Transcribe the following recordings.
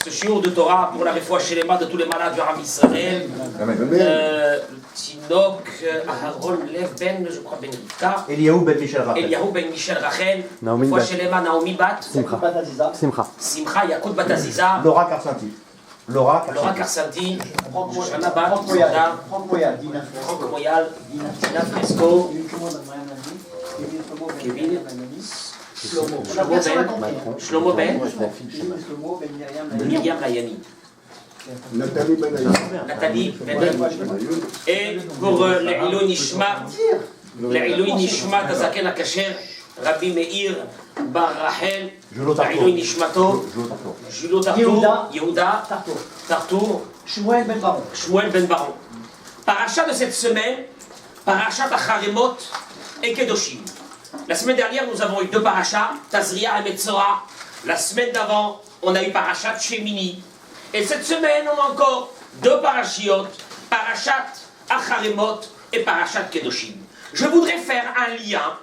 ce shiur de Torah pour la réfoua chez les mains de tous les malades du Ram Israël. Tinok, Aharon, Lev Ben, je crois Ben Rivka. Eliyahu Ben Michel Rachel. Eliyahu Ben Michel Rachel. Naomi Réfoua Bat. chez les mains Naomi Bat. Simcha. Simcha, Yakout Bataziza. Laura Karsanti. Laura Laura Karsanti. Johanna Bat. Franck Moyal, Dina Franck Moyal. Dina Fresco. Kevin. Shlomo Ben. Myriam Layani. Nathalie Benaï. Nathalie Ben. Et pour l'Eilou Nishmat, l'Eilou Nishmat Azaken Akacher, Rabbi Meir Bar Rachel, l'Eilou Nishmato, Julo Tartour, Yehuda Tartour, Shmuel Ben Baron. Shmuel Ben Baron. Paracha de cette semaine, Parachat Acharemot et Kedoshim. La semaine dernière, nous avons eu deux parachas, Tazria et Metzora. La semaine d'avant, on a eu Parachat Shemini. Et cette semaine, on a encore deux parashiot, Parachat Acharemot et Parachat Kedoshim. Je voudrais faire un lien,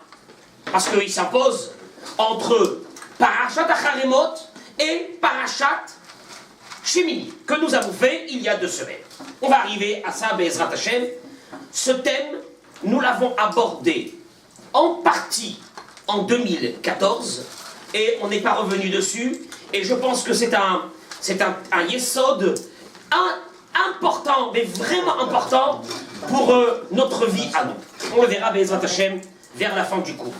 parce qu'il s'impose, entre Parachat Acharemot et Parachat Shemini, que nous avons fait il y a 2 semaines. On va arriver à ça, Be'ezrat Hashem. Ce thème, nous l'avons abordé en partie en 2014, et on n'est pas revenu dessus, et je pense que c'est un yesod important, mais vraiment important pour notre vie à nous. On le verra, Be'ezrat Hashem, vers la fin du cours.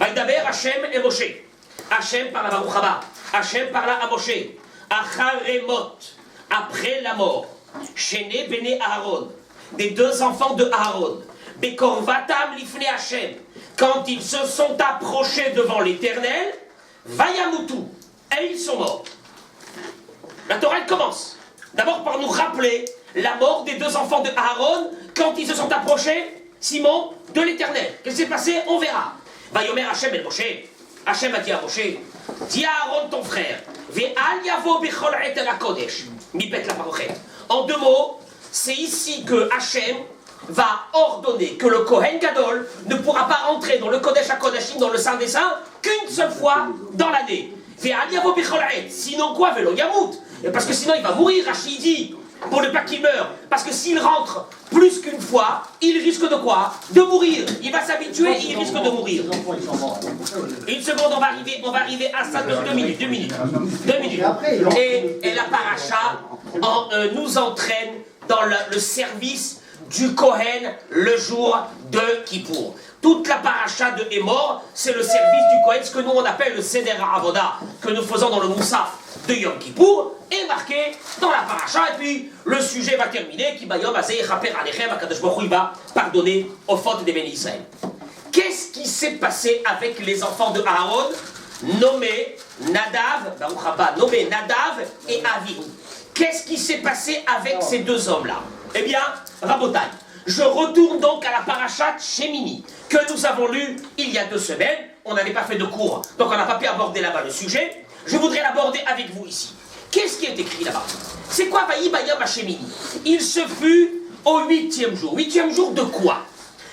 Vaïdaber Hashem et Moshe. Hashem parla à Baruch Haba. Hashem parla à Moshe. Acharemot, après la mort. Shene Bene Aaron, des 2 enfants de Aaron. Bekorvatam Lifne Hashem, quand ils se sont approchés devant l'Éternel, Vayamutu, et ils sont morts. La Torah elle commence d'abord par nous rappeler la mort des 2 enfants de Aaron quand ils se sont approchés, Simon, de l'Éternel. Qu'est-ce qui s'est passé? On verra. Vayomer Hashem el Moshe. Hashem a dit à Moshe, dis à Aaron ton frère, Ve'al yavo bichol et la kodesh, mibet la parochet. En 2 mots, c'est ici que Hashem va ordonner que le Kohen Gadol ne pourra pas rentrer dans le Kodesh HaKodashim, dans le Saint des Saints, qu'une seule fois dans l'année. Sinon quoi, Velo Yamout? Parce que sinon il va mourir, Rachid dit, pour ne pas qu'il meure. Parce que s'il rentre plus qu'une fois, il risque de quoi? De mourir. Il va s'habituer et il risque de mourir. Une seconde, on va arriver à ça, 2 minutes. Et la paracha nous entraîne dans le service du Kohen le jour de Kippour. Toute la paracha de Hémor, c'est le service du Kohen, ce que nous on appelle le Seder Avoda, que nous faisons dans le Moussaf de Yom Kippour, est marqué dans la paracha, et puis le sujet va terminer, qui va pardonner aux fautes des bénis Israël. Qu'est-ce qui s'est passé avec les enfants de Aaron, nommés Nadav, nommés Nadav et Avihu? Qu'est-ce qui s'est passé avec ces 2 hommes-là? Eh bien, Rabotai, je retourne donc à la parachat Shemini, que nous avons lu il y a 2 semaines. On n'avait pas fait de cours, donc on n'a pas pu aborder là-bas le sujet. Je voudrais l'aborder avec vous ici. Qu'est-ce qui est écrit là-bas? C'est quoi Vaï Bayam Shemini? Il se fut au 8e jour. 8e jour de quoi?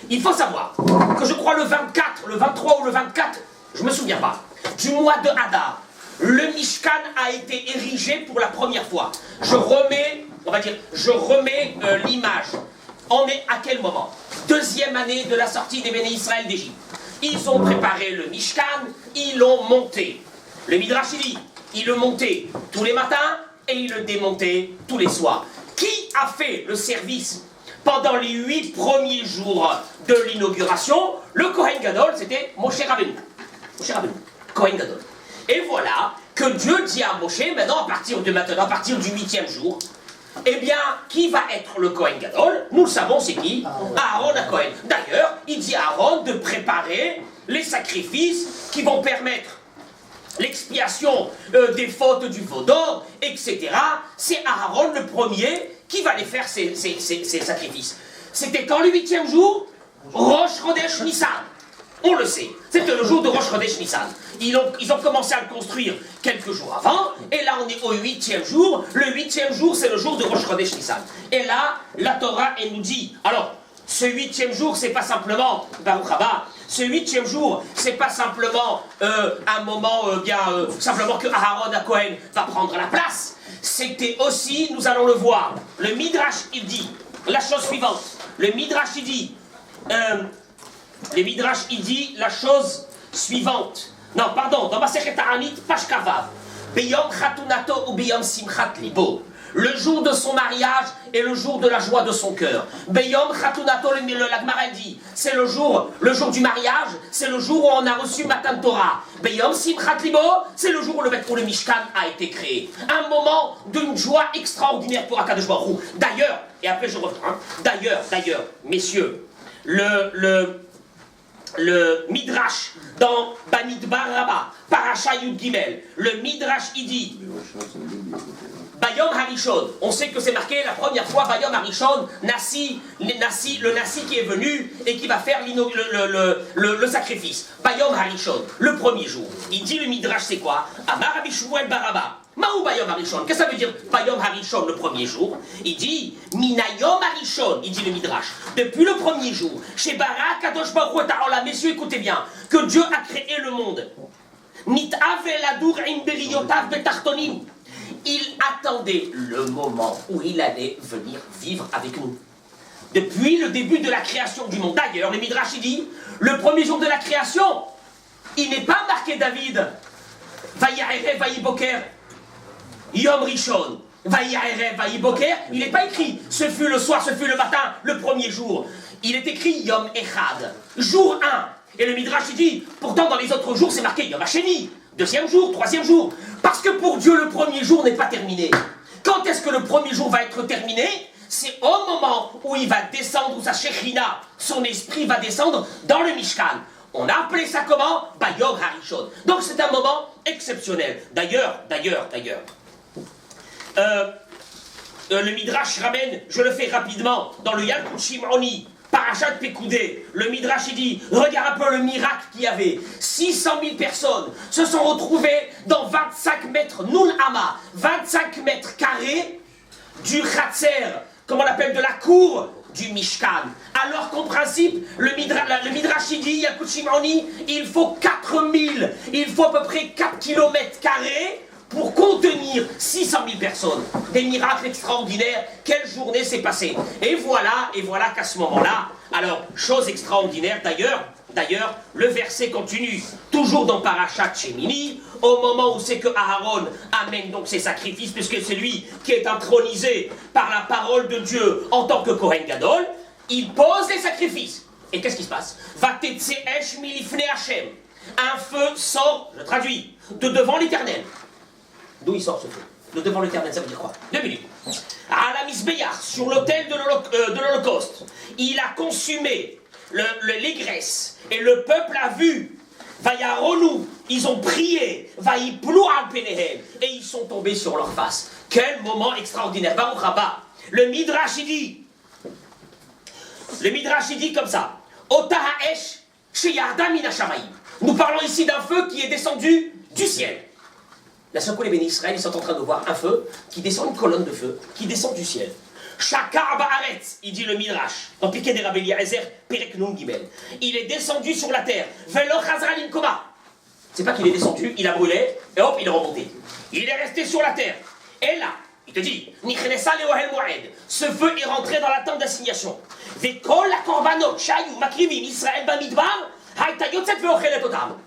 Il faut savoir que je crois le 24, le 23 ou le 24, je ne me souviens pas, du mois de Hadar, le Mishkan a été érigé pour la première fois. Je remets l'image. On est à quel moment? 2e année de la sortie des bénis Israël d'Égypte. Ils ont préparé le Mishkan, ils l'ont monté. Le Midrash dit, ils le montaient tous les matins et ils le démontaient tous les soirs. Qui a fait le service pendant les 8 premiers jours de l'inauguration? Le Kohen Gadol, c'était Moshe Rabbeinu. Kohen Gadol. Et voilà que Dieu dit à Moshe, maintenant, à partir du 8e jour, eh bien, qui va être le Kohen Gadol? Nous le savons, c'est qui? Aaron à Kohen. D'ailleurs, il dit à Aaron de préparer les sacrifices qui vont permettre l'expiation des fautes du veau d'or, etc. C'est Aaron le premier qui va les faire ces sacrifices. C'était quand le 8e jour? Rosh Chodesh Nissan. On le sait, c'était le jour de Rosh Chodesh Nissan. Ils ont commencé à le construire quelques jours avant, et là on est au 8e jour. Le 8e jour, c'est le jour de Rosh Chodesh Nissan. Et là, la Torah, elle nous dit, alors, ce 8e jour, c'est pas simplement, Baruch Haba, ce 8e jour, c'est pas simplement un moment, simplement que Aaron à Cohen va prendre la place. c'était aussi, nous allons le voir, le Midrash, il dit la chose suivante. Le Midrash, il dit la chose suivante. Non, pardon, dans Masechet Ta'anit, page Kavav. Beyom Chatunato ou Beyom Simchat Libo. Le jour de son mariage et le jour de la joie de son cœur. Beyom Chatunato, la Gemara dit, c'est le jour du mariage, c'est le jour où on a reçu Matan Torah. Beyom Simchat Libo, c'est le jour où le Mishkan a été créé. Un moment d'une joie extraordinaire pour Akadosh Baruch Hu. D'ailleurs, et après je reprends, d'ailleurs, messieurs, le Midrash dans Bamidbar Rabbah, Parasha Yud Gimel, le Midrash il dit Bayom Harishon, on sait que c'est marqué la première fois Bayom Harishon, le Nasi qui est venu et qui va faire le sacrifice. Bayom Harishon, le premier jour. Il dit le Midrash c'est quoi? Amar Rabbi Shmuel Baraba. Maou Bayom Harishon, qu'est-ce que ça veut dire Bayom Harishon, le premier jour? Il dit Minayom Harishon, il dit le Midrash, depuis le premier jour, chez Barak Kadosh Baruch Hu Ta'ala, messieurs écoutez bien, que Dieu a créé le monde. Nit'ave Eladur im Beriyotav Betartonim. Il attendait le moment où il allait venir vivre avec nous. Depuis le début de la création du monde. D'ailleurs, le Midrash il dit, le premier jour de la création, il n'est pas marqué David, Vaïarev, Vaïboker, Yom Rishon, Vaïarev, Vaïboker, il n'est pas écrit, ce fut le soir, ce fut le matin, le premier jour. Il est écrit Yom Echad, jour 1. Et le Midrash il dit, pourtant dans les autres jours c'est marqué Yom Hasheni, deuxième jour, troisième jour. Parce que pour Dieu le premier jour n'est pas terminé. Quand est-ce que le premier jour va être terminé? C'est au moment où il va descendre, où sa Shekhina, son esprit va descendre dans le Mishkan. On a appelé ça comment? Bayom Harishon. Donc c'est un moment exceptionnel. D'ailleurs, le Midrash ramène, je le fais rapidement, dans le Yalkut Shimoni, Parashat Pekoudé, le Midrash il dit, regarde un peu le miracle qu'il y avait. 600 000 personnes se sont retrouvées dans 25 mètres Nun Hama, 25 mètres carrés du Khatser, comme on l'appelle, de la cour du Mishkan. Alors qu'en principe, le Midrash il dit, Yalkut Shimoni, il faut 4000, il faut à peu près 4 km carrés pour contenir 600 000 personnes. Des miracles extraordinaires. Quelle journée s'est passée. Et voilà qu'à ce moment-là, alors, chose extraordinaire d'ailleurs, le verset continue, toujours dans Parashat Shemini, au moment où c'est que Aaron amène donc ses sacrifices, puisque c'est lui qui est intronisé par la parole de Dieu en tant que Kohen Gadol, il pose les sacrifices. Et qu'est-ce qui se passe? Vatetseesh milifne Hashem. Un feu sort, je traduis, de devant l'Éternel. D'où il sort ce feu? De devant l'Éternel, ça veut dire quoi? 2 minutes. À la Misbéach, sur l'autel de l'Holocauste, il a consumé les graisses, et le peuple a vu. Vayaronou, ils ont prié, Vayiplou al Penehem, et ils sont tombés sur leur face. Quel moment extraordinaire. Baruch Rabba. Le Midrash il dit comme ça. Ota ha'esh sheyarda min hashamayim. Nous parlons ici d'un feu qui est descendu du ciel. La seule fois, les bénis Israël, ils sont en train de voir un feu qui descend, une colonne de feu, qui descend du ciel. Shakar ba'aretz, il dit le Midrash, dans Pirkei des Rabbi Eliezer, Perek Nun Gimel. Il est descendu sur la terre. Velo chazra limkoma. C'est pas qu'il est descendu, il a brûlé, et hop, il est remonté. Il est resté sur la terre. Et là, il te dit, Nichnesa leohel moed. Ce feu est rentré dans la tente d'assignation. Vekol la korbanot, shayou, makrivim, Israël bamidbar, haïta yotzet veochelet otam.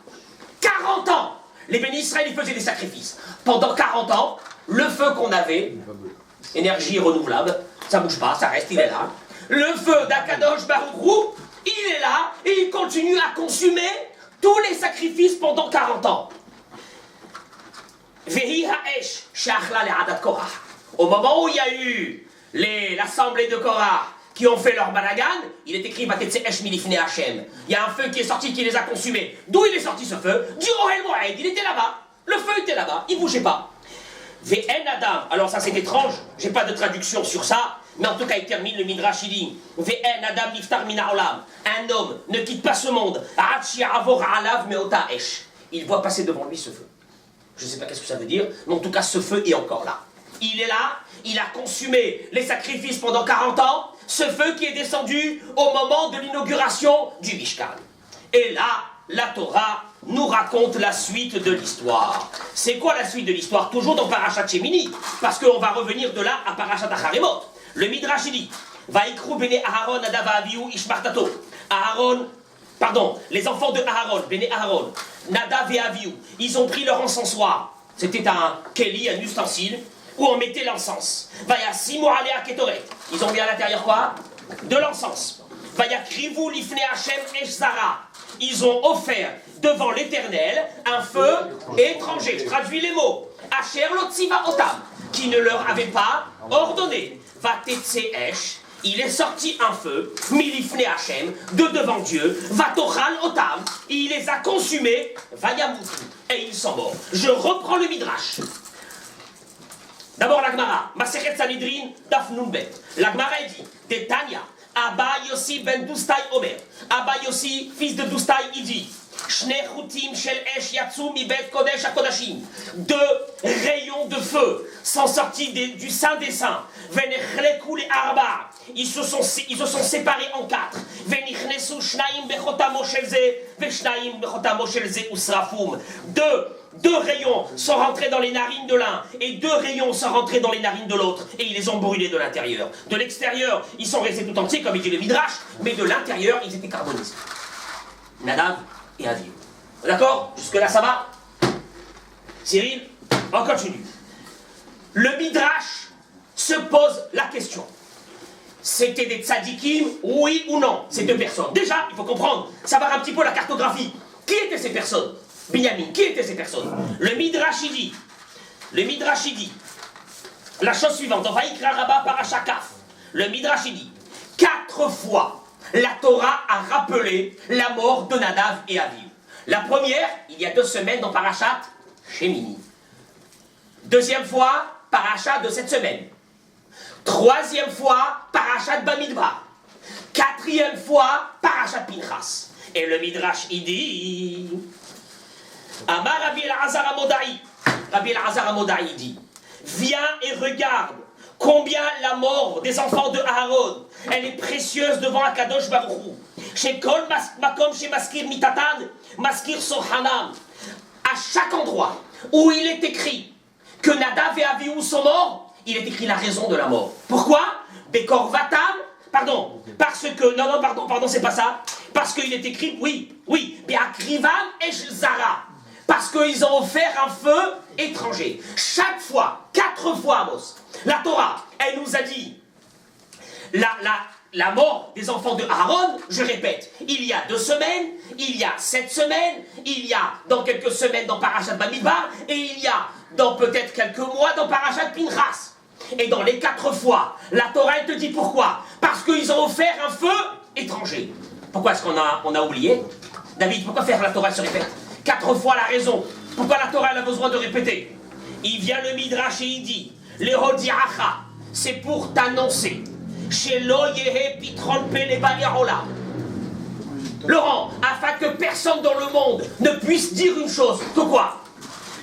40 ans. Les bénis Israël, ils faisaient des sacrifices. Pendant 40 ans, le feu qu'on avait, énergie renouvelable, ça bouge pas, ça reste, il est là. Le feu d'Akadosh Baruch Hu, il est là, et il continue à consumer tous les sacrifices pendant 40 ans. Vehi ha'esh she'achla le'adat Korah. Au moment où il y a eu l'assemblée de Korah, qui ont fait leur balagan, il est écrit Vatetseesh milifne Hashem. Il y a un feu qui est sorti, qui les a consumés. D'où il est sorti ce feu? Du Ohel Moed, il était là-bas. Le feu était là-bas, il bougeait pas. Ve'en Adam, alors ça c'est étrange, j'ai pas de traduction sur ça, mais en tout cas il termine le Midrash, il dit Ve'en Adam niftar mina olam. Un homme ne quitte pas ce monde. Ad she'avor alav meota esh. Il voit passer devant lui ce feu. Je sais pas qu'est-ce que ça veut dire, mais en tout cas ce feu est encore là. Il est là, il a consumé les sacrifices pendant 40 ans, ce feu qui est descendu au moment de l'inauguration du Mishkan. Et là, la Torah nous raconte la suite de l'histoire. C'est quoi la suite de l'histoire? Toujours dans Parashat Shemini, parce qu'on va revenir de là à Parashat Acharemot. Le Midrash dit, Vaikru bene Aharon Nadav Avihu Ishmartato. Les enfants de Aharon, bene Aharon, Nadav et Avihu, ils ont pris leur encensoir. C'était un keli, un ustensile, où on mettait l'encens. Vaya Simo Alea Ketoret. Ils ont mis à l'intérieur quoi? De l'encens. Vaya Krivu Lifne Hashem Eshzara. Ils ont offert devant l'Éternel un feu étranger. Je traduis les mots. Asher Lotziva Otam, qui ne leur avait pas ordonné. Vatetse Esh. Il est sorti un feu, Milifne Hashem, de devant Dieu, Vatochal Otam, il les a consumés, Vayamutu, et ils sont morts. Je reprends le Midrash. D'abord la Gemara, Masechet Sanhedrin, Daf Nunbet. La Gemara dit, Detania, Abba Yossi ben Doustai Omer. Abba Yossi, fils de Doustai, il dit, Shnei Chutim shel Esh Yatsu mi Bet Kodesh HaKodashim. 2 rayons de feu sont sortis du Saint des Saints. Venechleku le Arba. Ils se sont séparés en 4. Venichnesu shnaim bechotamo shel ze, veshnaim bechotamo shel ze usrafum. 2 rayons sont rentrés dans les narines de l'un et 2 rayons sont rentrés dans les narines de l'autre et ils les ont brûlés de l'intérieur. De l'extérieur, ils sont restés tout entiers comme il dit le Midrash, mais de l'intérieur, ils étaient carbonisés. Nadav et Avihu. D'accord? Jusque-là, ça va? Cyril, on continue. Le Midrash se pose la question. C'était des tzadikim, oui ou non, ces 2 personnes? Déjà, il faut comprendre, savoir un petit peu la cartographie. Qui étaient ces personnes? Binyamin, qui étaient ces personnes? Le Midrash dit, la chose suivante, dans Vaïkra Rabba Parashakaf, le Midrash dit, 4 fois, la Torah a rappelé la mort de Nadav et Avihu. La première, il y a 2 semaines dans Parashat Shemini. 2e fois, Parashat de cette semaine. 3e fois, Parashat Bamidbar. 4e fois, Parashat Pinchas. Et le Midrash, il dit... Amar Rabbi Elazar Amodai. Rabbi Elazar Amodai dit, viens et regarde combien la mort des enfants de Aaron, elle est précieuse devant Akadosh Baruch Hu. Chez Kol Makom, chez Maskir Mitatan, Maskir Sohanam. À chaque endroit où il est écrit que Nadav et Avihu sont morts, il est écrit la raison de la mort. Pourquoi? Bekor Vatam, pardon, parce que, non, pardon, c'est pas ça. Parce qu'il est écrit, oui, Beakrivam Esh Zara. Parce qu'ils ont offert un feu étranger. Chaque fois, 4 fois, Amos, la Torah, elle nous a dit la mort des enfants de Aaron, je répète, il y a 2 semaines, il y a 7 semaines, il y a dans quelques semaines dans Parashat Bamidbar, et il y a dans peut-être quelques mois dans Parashat Pinchas. Et dans les 4 fois, la Torah, elle te dit pourquoi? Parce qu'ils ont offert un feu étranger. Pourquoi est-ce qu'on a oublié? David, pourquoi faire la Torah se répète? 4 fois la raison. Pourquoi la Torah elle a besoin de répéter? Il vient le Midrash et il dit, L'Ehodiacha, c'est pour t'annoncer. Chez Yehe Pitron Peleba Yarola. Laurent, afin que personne dans le monde ne puisse dire une chose. Que quoi?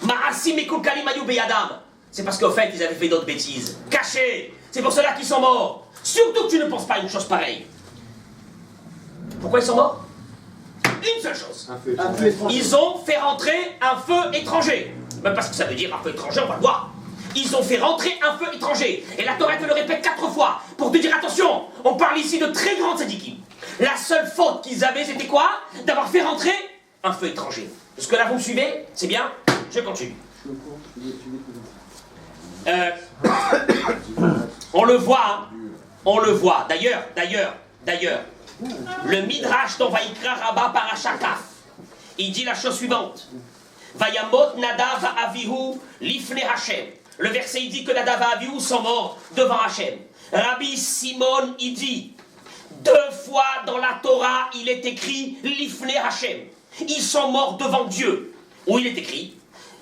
Ma'asim et Kukalim Ayub et Adam. C'est parce qu'au fait, ils avaient fait d'autres bêtises. Cachés. C'est pour cela qu'ils sont morts. Surtout que tu ne penses pas à une chose pareille. Pourquoi ils sont morts? Une seule chose. Un feu étranger. Ils ont fait rentrer un feu étranger. Même pas ce que ça veut dire, un feu étranger, on va le voir. Ils ont fait rentrer un feu étranger. Et la Torah te le répète 4 fois. Pour te dire, attention, on parle ici de très grandes tzadikim. La seule faute qu'ils avaient, c'était quoi? D'avoir fait rentrer un feu étranger. Jusque-là, vous me suivez? C'est bien? Je continue. On le voit, hein. On le voit. D'ailleurs, le Midrash dans Vaïkra Rabba Parashakaf, il dit la chose suivante. Vayamot Nadav Avihu Lifne Hashem. Le verset il dit que Nadav et Avihu sont morts devant Hashem. Rabbi Simon il dit 2 fois dans la Torah il est écrit Lifne Hashem. Ils sont morts devant Dieu. Où il est écrit?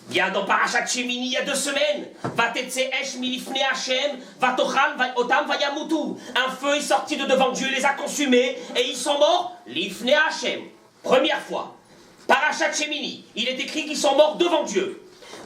Bien dans Parashat Shemini il y a 2 semaines. Vatetse Esh Milifne Hashem Vatochal Otam Vayamutu. Un feu est sorti de devant Dieu, les a consumés et ils sont morts Lifne Hashem. Première fois. Parashat Shemini, il est écrit qu'ils sont morts devant Dieu.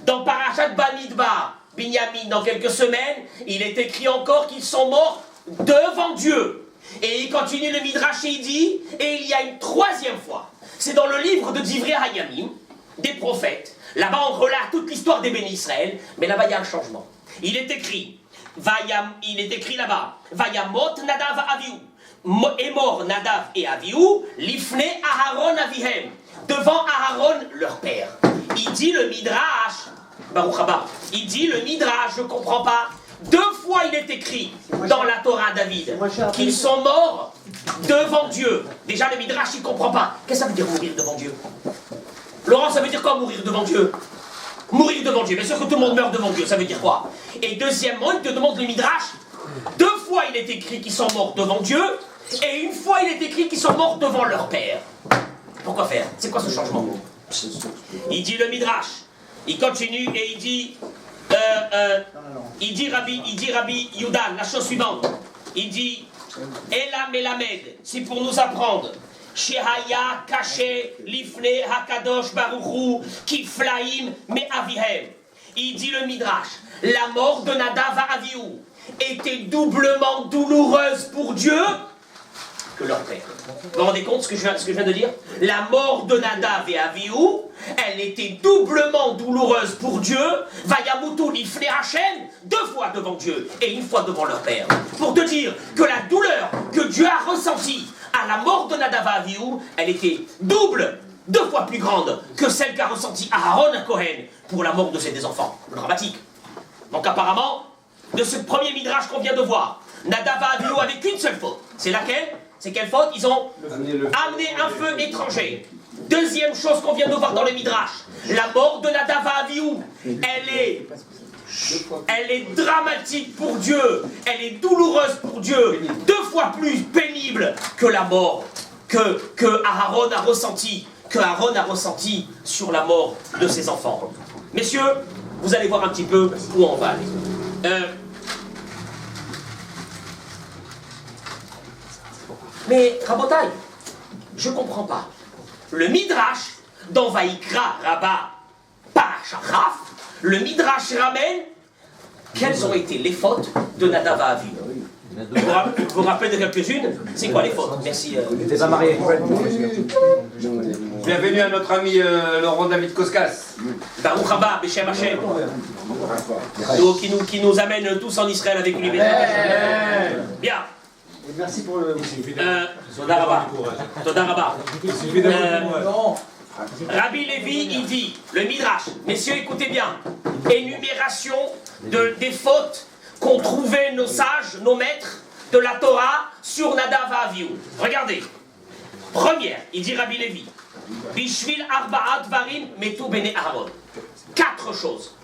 Dans Parashat Bamidbar, Binyamin, dans quelques semaines, il est écrit encore qu'ils sont morts devant Dieu. Et il continue le Midrash et il dit, et il y a une troisième fois. C'est dans le livre de Divrei Hayamim, des prophètes. Là-bas, on relate toute l'histoire des bénis Israël, mais là-bas, il y a un changement. Il est écrit là-bas, Vayamot Nadav Avihu, est mort Nadav et Avihu, Lifne Aharon Avihem, devant Aharon, leur père. Il dit le Midrash, Baruch Haba, il dit le Midrash, je ne comprends pas. 2 fois il est écrit dans la Torah David qu'ils sont morts devant Dieu. Déjà le Midrash il ne comprend pas. Qu'est-ce que ça veut dire mourir devant Dieu? Laurent, ça veut dire quoi mourir devant Dieu? Mourir devant Dieu, bien sûr que tout le monde meurt devant Dieu, ça veut dire quoi? Et deuxièmement, il te demande le Midrash, 2 fois il est écrit qu'ils sont morts devant Dieu, et 1 fois il est écrit qu'ils sont morts devant leur père. Pourquoi faire? C'est quoi ce changement? Il dit le Midrash, il continue et il dit... il dit Rabbi Yudan, la chose suivante. Il dit Ela Melamed, c'est pour nous apprendre. Shehaya Kaché Lifne Hakadosh Baruchu Kiflaim Me Avihem. Il dit le Midrash, la mort de Nadav et Avihu était doublement douloureuse pour Dieu que leur père. Vous vous rendez compte ce que je viens de dire? La mort de Nadav et Avihu, elle était doublement douloureuse pour Dieu. Vayamutu lifnei Hashem, 2 fois devant Dieu et 1 fois devant leur père. Pour te dire que la douleur que Dieu a ressentie à la mort de Nadav et Avihu, elle était double, 2 fois plus grande que celle qu'a ressentie Aaron à Cohen pour la mort de ses 2 enfants. Dramatique. Donc apparemment, de ce premier midrash qu'on vient de voir, Nadav et Avihu avaient qu'une seule faute. C'est laquelle? C'est quelle faute? Ils ont amené un feu étranger. Deuxième chose qu'on vient de voir dans le Midrash, la mort de Nadav et Avihu, elle est dramatique pour Dieu, elle est douloureuse pour Dieu, 2 fois plus pénible que la mort que Aaron a ressenti, sur la mort de ses enfants. Messieurs, vous allez voir un petit peu où on va aller. Mais, Rabotai, je ne comprends pas. Le Midrash, dans Vaïkra, Rabba, Parashachaf, le Midrash ramène quelles ont été les fautes de Nadav et Avihu. Vous vous rappelez de quelques-unes? C'est quoi les fautes? Merci. Il n'était pas marié. Bienvenue à notre ami Laurent David Koskas. Baruch Haba, Beshem Hashem. Qui nous amène tous en Israël avec une Bien. Et merci pour le... Toda Rabba. Toda Rabba. Rabbi Lévi, il dit, le Midrash, messieurs, écoutez bien, énumération des fautes qu'ont trouvées nos sages, nos maîtres de la Torah sur Nadav et Avihu. Regardez. Première, il dit Rabbi Lévi, Bishvil Arba'at Varim Metu Bene Aaron. 4 choses.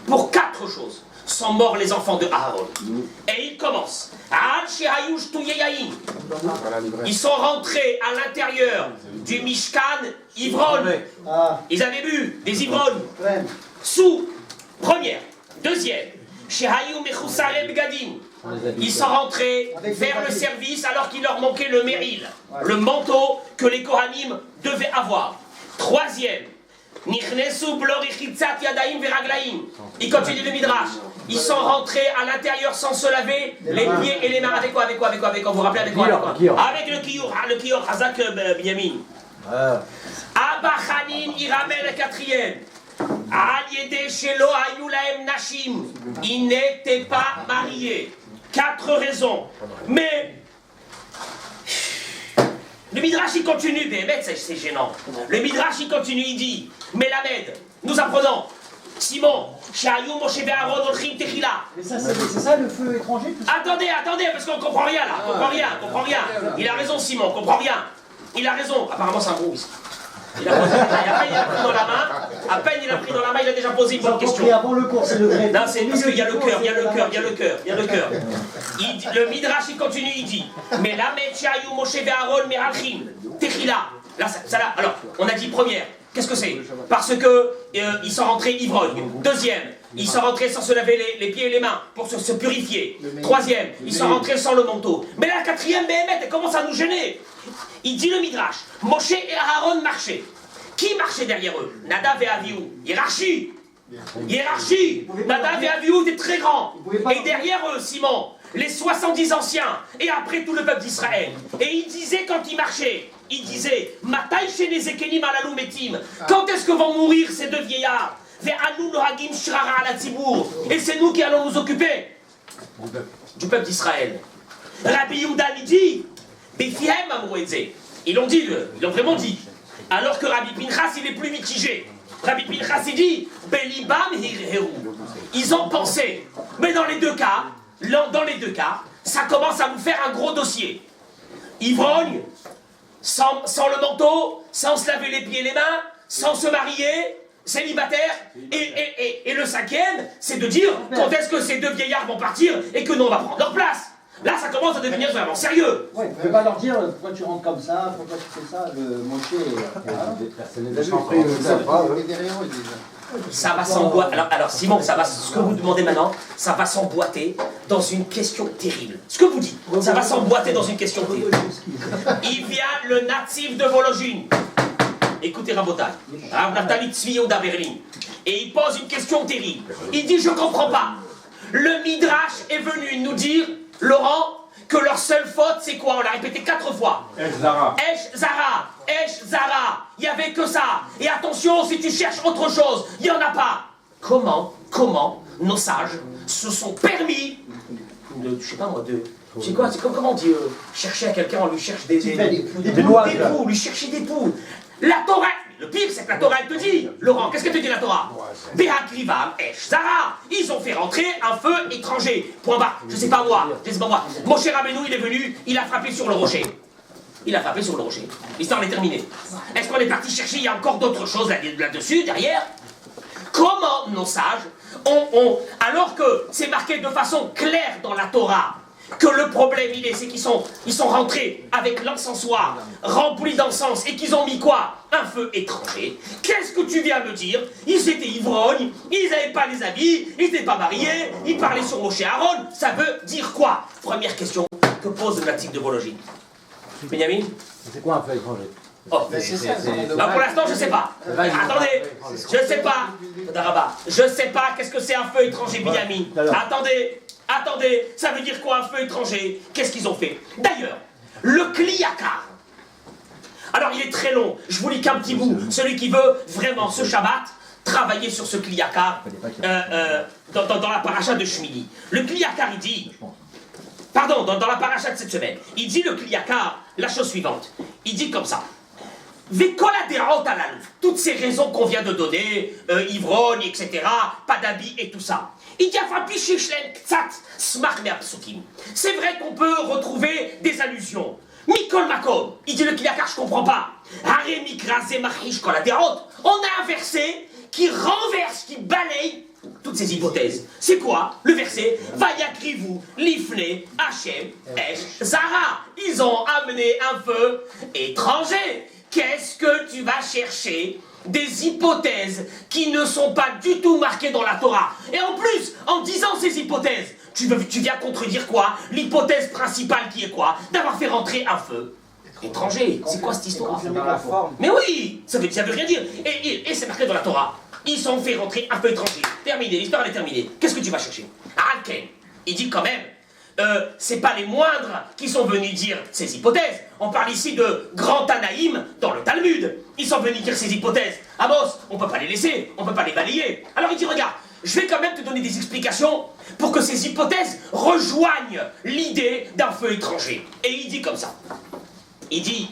Pour 4 choses sont morts les enfants de Aaron. Et il commence. Ils sont rentrés à l'intérieur du Mishkan ivrognes. Ils avaient bu des ivrognes. Sous, première. Deuxième. Ils sont rentrés vers le service alors qu'il leur manquait le méril, le manteau que les Kohanim devaient avoir. Troisième. Il continue le Midrash. Ils sont rentrés à l'intérieur sans se laver les pieds et les mains. Avec quoi? Vous vous rappelez avec quoi? Avec le kiyour, Hazak Binyamin. Abba Hanin, il ramène le 4e. Il n'était pas marié. 4 raisons. Mais le Midrash il continue, c'est gênant. Le Midrash il continue, il dit Melamed, nous apprenons Simon, Shayou Moshe Aaron Olchim Techila. Mais ça, c'est ça le feu étranger? Attendez, parce qu'on comprend rien là, comprend rien. Il a raison Simon, on comprend rien. Il a raison, apparemment c'est un gros ici. Il a pris dans la main, à peine il a pris dans la main, il a déjà posé une bonne question. Avant le cours, c'est le grec. Non, c'est parce qu'il y a le cœur, Le Midrash, il continue, il dit mais la Metchayu Moshe Aaron Merachim, Techila. Là, ça là, alors, on a dit première. Qu'est-ce que c'est? Parce que ils sont rentrés ivrognes. Deuxième, ils sont rentrés sans se laver les pieds et les mains pour se purifier. Troisième, ils sont rentrés sans le manteau. Mais la 4e, Béhémet, elle commence à nous gêner. Il dit le Midrash, Moshe et Aaron marchaient. Qui marchait derrière eux? Nadav et Avihu. Hiérarchie. Hiérarchie. Nadav et Avihu étaient très grands. pouvez pas- Et derrière eux, Simon, les 70 anciens, et après tout le peuple d'Israël. Et il disait quand il marchait, il disait, Matai shene zekenim alalu metim. Quand est-ce que vont mourir ces deux vieillards? Ve'anu nohagim shrara ala tzibur. Et c'est nous qui allons nous occuper du peuple d'Israël. Rabbi Yehuda il dit, Befihem amru et zé. Ils l'ont dit, ils l'ont vraiment dit. Alors que Rabbi Pinchas, il est plus mitigé. Rabbi Pinchas, il dit, Belibam hirheru. Ils ont pensé. Mais dans les deux cas, ça commence à vous faire un gros dossier. Ivrogne, sans le manteau, sans se laver les pieds et les mains, sans se marier, célibataire. Et le cinquième, c'est de dire quand est-ce que ces deux vieillards vont partir et que nous, on va prendre leur place. Là, ça commence à devenir vraiment sérieux. Ouais, tu ne peux pas leur dire pourquoi tu rentres comme ça, pourquoi tu fais ça, le monter. Ça va s'emboîter. Alors Simon, ça va, ce que vous demandez maintenant, ça va s'emboîter dans une question terrible. Ce que vous dites, ça va s'emboîter dans une question terrible. Il vient le natif de Vologine. Écoutez Rabotai, Rav Naftali Tzvi Yehuda Berlin. Et il pose une question terrible. Il dit, je ne comprends pas. Le Midrash est venu nous dire, Laurent, que leur seule faute, c'est quoi? On l'a répété 4 fois. Esh Zara. Esh Zara, Esh Zara, il n'y avait que ça. Et attention, si tu cherches autre chose, il n'y en a pas. Comment nos sages se sont permis de, je sais pas moi, je sais quoi, c'est comme comment on dit, chercher à quelqu'un, on lui cherche des poux, lui chercher des poux. La Torah, le pire c'est que la Torah elle te dit, Laurent, qu'est-ce que te dit la Torah? Behakrivam Esh Zara, ils ont fait rentrer un feu étranger. Point barre, je sais pas moi. Moshe Rabbeinu il est venu, il a frappé sur le rocher. L'histoire est terminée. Est-ce qu'on est parti chercher, il y a encore d'autres choses là-dessus, derrière? Comment nos sages alors que c'est marqué de façon claire dans la Torah, que le problème c'est qu'ils sont rentrés avec l'encensoir rempli d'encens et qu'ils ont mis quoi? Un feu étranger. Qu'est-ce que tu viens me dire? Ils étaient ivrognes, ils n'avaient pas les habits, ils n'étaient pas mariés, ils parlaient sur Moshe Aaron. Ça veut dire quoi? Première question que pose le natif de Vologine. Benjamin? C'est quoi un feu étranger? Oh, bah pour l'instant, je sais pas. Attendez, je sais pas. Daraba, je sais pas qu'est-ce que c'est un feu étranger, Benjamin. Attendez, ça veut dire quoi un feu étranger? Qu'est-ce qu'ils ont fait? D'ailleurs, le Kliyakar. Alors il est très long, je vous lis qu'un petit bout. Celui qui veut vraiment ce Shabbat travailler sur ce Kliyakar dans la paracha de Shmini. Le Kliyakar il dit, pardon, dans la paracha de cette semaine, il dit le Kliyakar la chose suivante. Il dit comme ça. Toutes ces raisons qu'on vient de donner, ivrogne, etc., pas d'habits et tout ça. Il dit c'est vrai qu'on peut retrouver des allusions. Mikol Makom, il dit le Kliyakar, je comprends pas. On a un verset qui renverse, qui balaye toutes ces hypothèses. C'est quoi le verset? Vayakrivu lifne Hachem Esh Zara. Ils ont amené un feu étranger. Qu'est-ce que tu vas chercher? Des hypothèses qui ne sont pas du tout marquées dans la Torah. Et en plus, en disant ces hypothèses, tu viens contredire quoi? L'hypothèse principale qui est quoi? D'avoir fait rentrer un feu étranger. C'est quoi cette histoire? Mais oui, ça veut rien dire. Et c'est marqué dans la Torah. Ils ont fait rentrer un feu étranger. Terminé, l'histoire elle est terminée. Qu'est-ce que tu vas chercher? Alken, il dit quand même, c'est pas les moindres qui sont venus dire ces hypothèses. On parle ici de grands Tanaïm dans le Talmud. Ils sont venus dire ces hypothèses. Amos, on peut pas les laisser, on peut pas les balayer. Alors il dit, regarde, je vais quand même te donner des explications pour que ces hypothèses rejoignent l'idée d'un feu étranger. Et il dit comme ça. Il dit,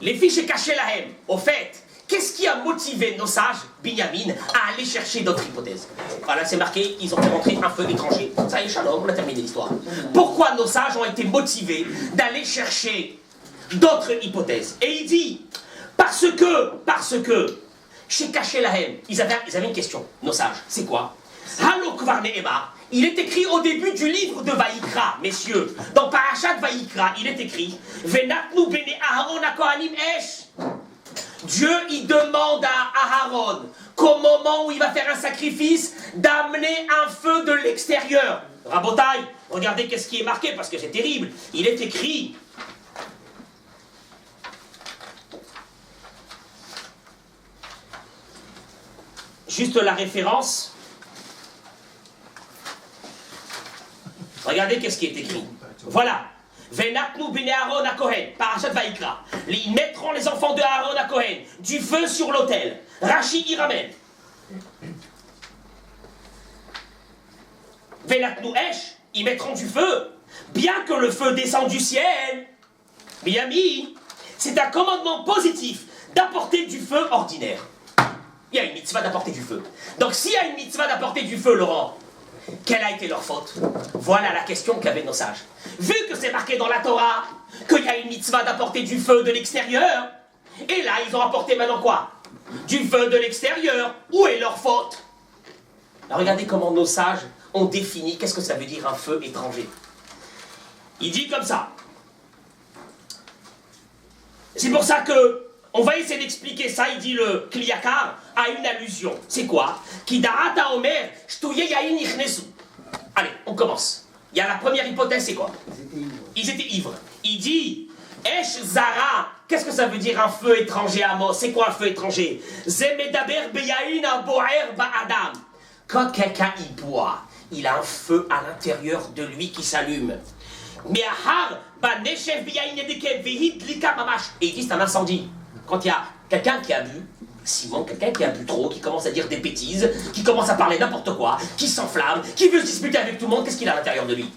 les fiches cachées la haine, au fait, qu'est-ce qui a motivé nos sages, Binyamin, à aller chercher d'autres hypothèses? Voilà, c'est marqué, ils ont fait rentrer un feu étranger. Ça y est, shalom, on a terminé l'histoire. Pourquoi nos sages ont été motivés d'aller chercher d'autres hypothèses? Et il dit, parce que, chez Caché Lahem, ils avaient une question, nos sages. C'est quoi? Halo Kvar Ne'ema. Il est écrit au début du livre de Vaïkra, messieurs. Dans Parashat Vaïkra, il est écrit Venatnu bene Aharon akohanim esh. Dieu, il demande à Aaron, qu'au moment où il va faire un sacrifice, d'amener un feu de l'extérieur. Rabotai, regardez qu'est-ce qui est marqué, parce que c'est terrible. Il est écrit. juste la référence. Regardez qu'est-ce qui est écrit. Voilà. Venatnu bene Aaron à Kohen, Parashat Vaïkra. Ils mettront les enfants de Aaron à Kohen, du feu sur l'autel. Rachi y ramène. Venatnu Esh, ils mettront du feu, bien que le feu descende du ciel. Miami, c'est un commandement positif d'apporter du feu ordinaire. Il y a une mitzvah d'apporter du feu. Donc s'il y a une mitzvah d'apporter du feu, Laurent, quelle a été leur faute? Voilà la question qu'avaient nos sages. Vu que c'est marqué dans la Torah qu'il y a une mitzvah d'apporter du feu de l'extérieur, et là ils ont apporté maintenant quoi? Du feu de l'extérieur. Où est leur faute? Alors regardez comment nos sages ont défini qu'est-ce que ça veut dire un feu étranger. Il dit comme ça. C'est pour ça que on va essayer d'expliquer ça. Il dit le Kliakar a une allusion. C'est quoi? Kidarata Omer, Shtuye Yain Ichnesu. Allez, on commence. Il y a la première hypothèse, c'est quoi? Ils étaient ivres. Il dit Esh Zara. Qu'est-ce que ça veut dire un feu étranger à Amos? C'est quoi un feu étranger? Zemedaber Beyain Aboer Ba'adam. Quand quelqu'un y boit, il a un feu à l'intérieur de lui qui s'allume. Mais et il dit c'est un incendie. Quand il y a quelqu'un qui a bu, Simon, quelqu'un qui a bu trop, qui commence à dire des bêtises, qui commence à parler n'importe quoi, qui s'enflamme, qui veut se disputer avec tout le monde, qu'est-ce qu'il a à l'intérieur de lui?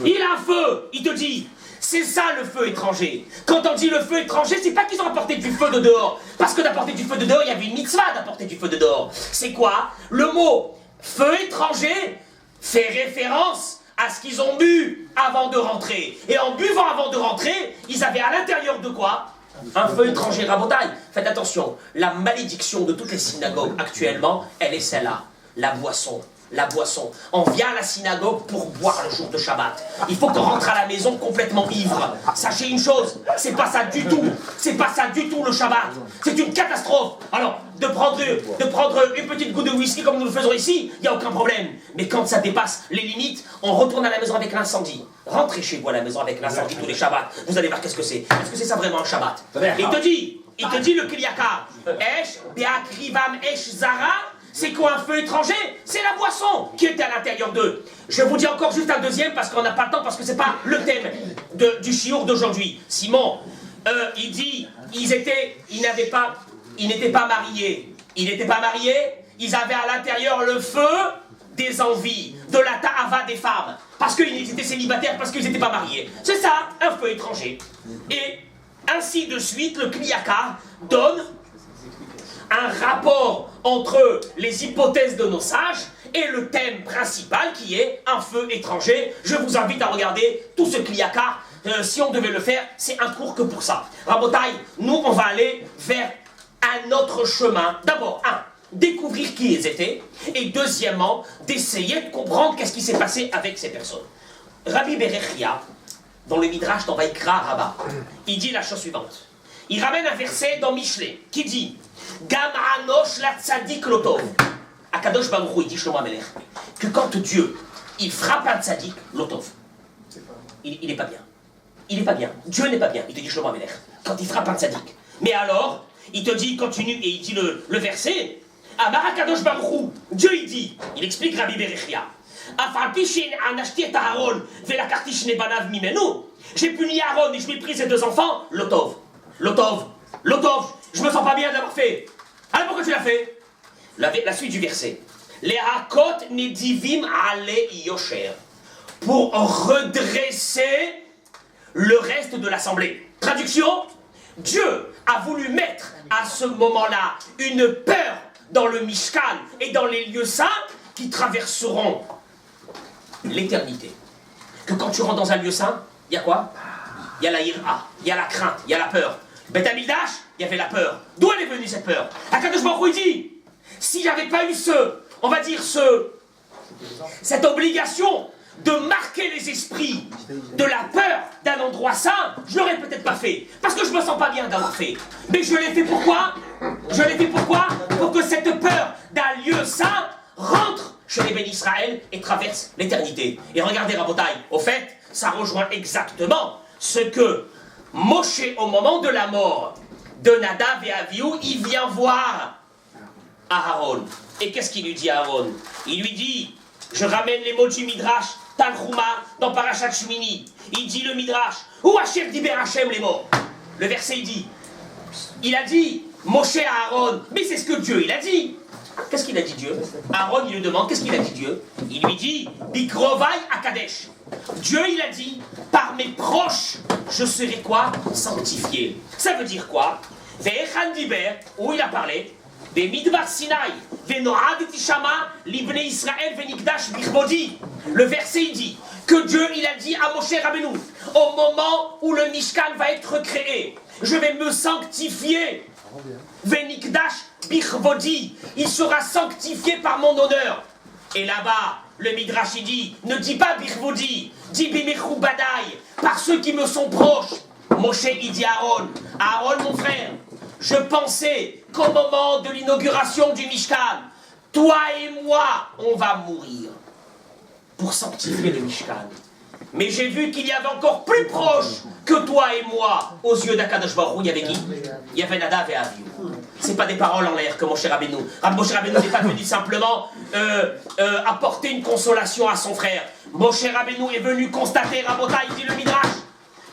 Il a un feu, il te dit. C'est ça le feu étranger. Quand on dit le feu étranger, c'est pas qu'ils ont apporté du feu de dehors. Parce que d'apporter du feu de dehors, il y avait une mitzvah d'apporter du feu de dehors. C'est quoi? Le mot feu étranger fait référence à ce qu'ils ont bu avant de rentrer. Et en buvant avant de rentrer, ils avaient à l'intérieur de quoi? Un feu étranger. Rabotaille, faites attention, la malédiction de toutes les synagogues actuellement, elle est celle-là, la boisson. La boisson. On vient à la synagogue pour boire le jour de Shabbat. Il faut qu'on rentre à la maison complètement ivre. Sachez une chose, c'est pas ça du tout. C'est pas ça du tout le Shabbat. C'est une catastrophe. Alors, de prendre une petite goutte de whisky comme nous le faisons ici, il n'y a aucun problème. Mais quand ça dépasse les limites, on retourne à la maison avec l'incendie. Rentrez chez vous à la maison avec l'incendie tous les Shabbats. Vous allez voir qu'est-ce que c'est. Est-ce que c'est ça vraiment un Shabbat? Il te dit le Kliakar. Esh, Beakrivam, Esh, Zara. C'est quoi un feu étranger? C'est la boisson qui était à l'intérieur d'eux. Je vous dis encore juste un deuxième parce qu'on n'a pas le temps, parce que c'est pas le thème du chiour d'aujourd'hui. Simon, il dit, ils n'étaient pas mariés. Ils n'étaient pas mariés, ils avaient à l'intérieur le feu des envies, de la ta'ava des femmes. Parce qu'ils étaient célibataires, parce qu'ils n'étaient pas mariés. C'est ça, un feu étranger. Et ainsi de suite, le Kliakar donne un rapport entre les hypothèses de nos sages et le thème principal qui est un feu étranger. Je vous invite à regarder tout ce Kliakar. Si on devait le faire, c'est un cours que pour ça. Rabotaille, nous on va aller vers un autre chemin. D'abord, découvrir qui ils étaient, et deuxièmement, d'essayer de comprendre qu'est-ce qui s'est passé avec ces personnes. Rabbi Berechia, dans le Midrash, dans Vaïkra Rabbah, il dit la chose suivante. Il ramène un verset dans Michelet qui dit Gam anosh la tzadik lotov. Akadosh Baruch Hu, il dit Shlomo Amelech, que quand Dieu, il frappe un tzadik, lotov, il n'est pas bien. Il n'est pas bien. Dieu n'est pas bien, il te dit Shlomo Amelech, quand il frappe un tzadik. Mais alors, il te dit, il continue, et il dit le verset, Amar Akadosh Baruch Hu, Dieu il dit, il explique Rabbi Berechia, j'ai puni Aaron et je lui ai pris ses deux enfants, lotov, je me sens pas bien d'avoir fait. Alors pourquoi tu l'as fait? La suite du verset. Les hakot nedivim ale yosher. Pour redresser le reste de l'assemblée. Traduction, Dieu a voulu mettre à ce moment-là une peur dans le Mishkan et dans les lieux saints qui traverseront l'éternité. Que quand tu rentres dans un lieu saint, il y a quoi? Il y a la ira, il y a la crainte, il y a la peur. Beth Amikdash, il y avait la peur. D'où elle est venue cette peur? Akadosh Baruch Hu dit, si j'avais pas eu cette obligation de marquer les esprits de la peur d'un endroit saint, je l'aurais peut-être pas fait. Parce que je me sens pas bien d'avoir fait. Mais je l'ai fait pourquoi? Pour que cette peur d'un lieu saint rentre chez les bénis Israël et traverse l'éternité. Et regardez Rabotaï, au fait, ça rejoint exactement ce que Moshe, au moment de la mort de Nadav et Avihu, il vient voir Aaron. Et qu'est-ce qu'il lui dit à Aaron? Il lui dit, je ramène les mots du Midrash, Tanchuma, dans Parashat Shmini. Il dit le Midrash, où Hachem diber Hachem les morts. Le verset il a dit, Moshe à Aaron, mais c'est ce que Dieu il a dit. Qu'est-ce qu'il a dit Dieu? Aaron il lui demande, qu'est-ce qu'il a dit Dieu? Il lui dit, Bikrovai à Kadesh. Dieu il a dit, par mes proches, je serai quoi? Sanctifié. Ça veut dire quoi? Ve'echan diber, où il a parlé, Ve'midbar Sinai, Ve'noad Tishama, Libne Israël, Ve'nikdash Bichbodi. Le verset il dit que Dieu il a dit à Moshe Rabbeinu, au moment où le Mishkan va être créé, je vais me sanctifier. Ve'nikdash Bichbodi, il sera sanctifié par mon honneur. Et là-bas, le Midrash il dit, ne dis pas Bichbodi, dis Bimechu Badai, par ceux qui me sont proches. Moshe il dit à Aaron, Aaron mon frère, je pensais qu'au moment de l'inauguration du Mishkan, toi et moi, on va mourir pour sanctifier le Mishkan. Mais j'ai vu qu'il y avait encore plus proche que toi et moi, aux yeux d'Akadosh Baruch Hu, il y avait qui? Il y avait Nadav et Avihu. C'est pas des paroles en l'air que Moshe Rabbeinu. Moshe Rabbeinu n'est pas venu simplement apporter une consolation à son frère. Moshe Rabbeinu est venu constater, Rabotai, il dit le Midrash,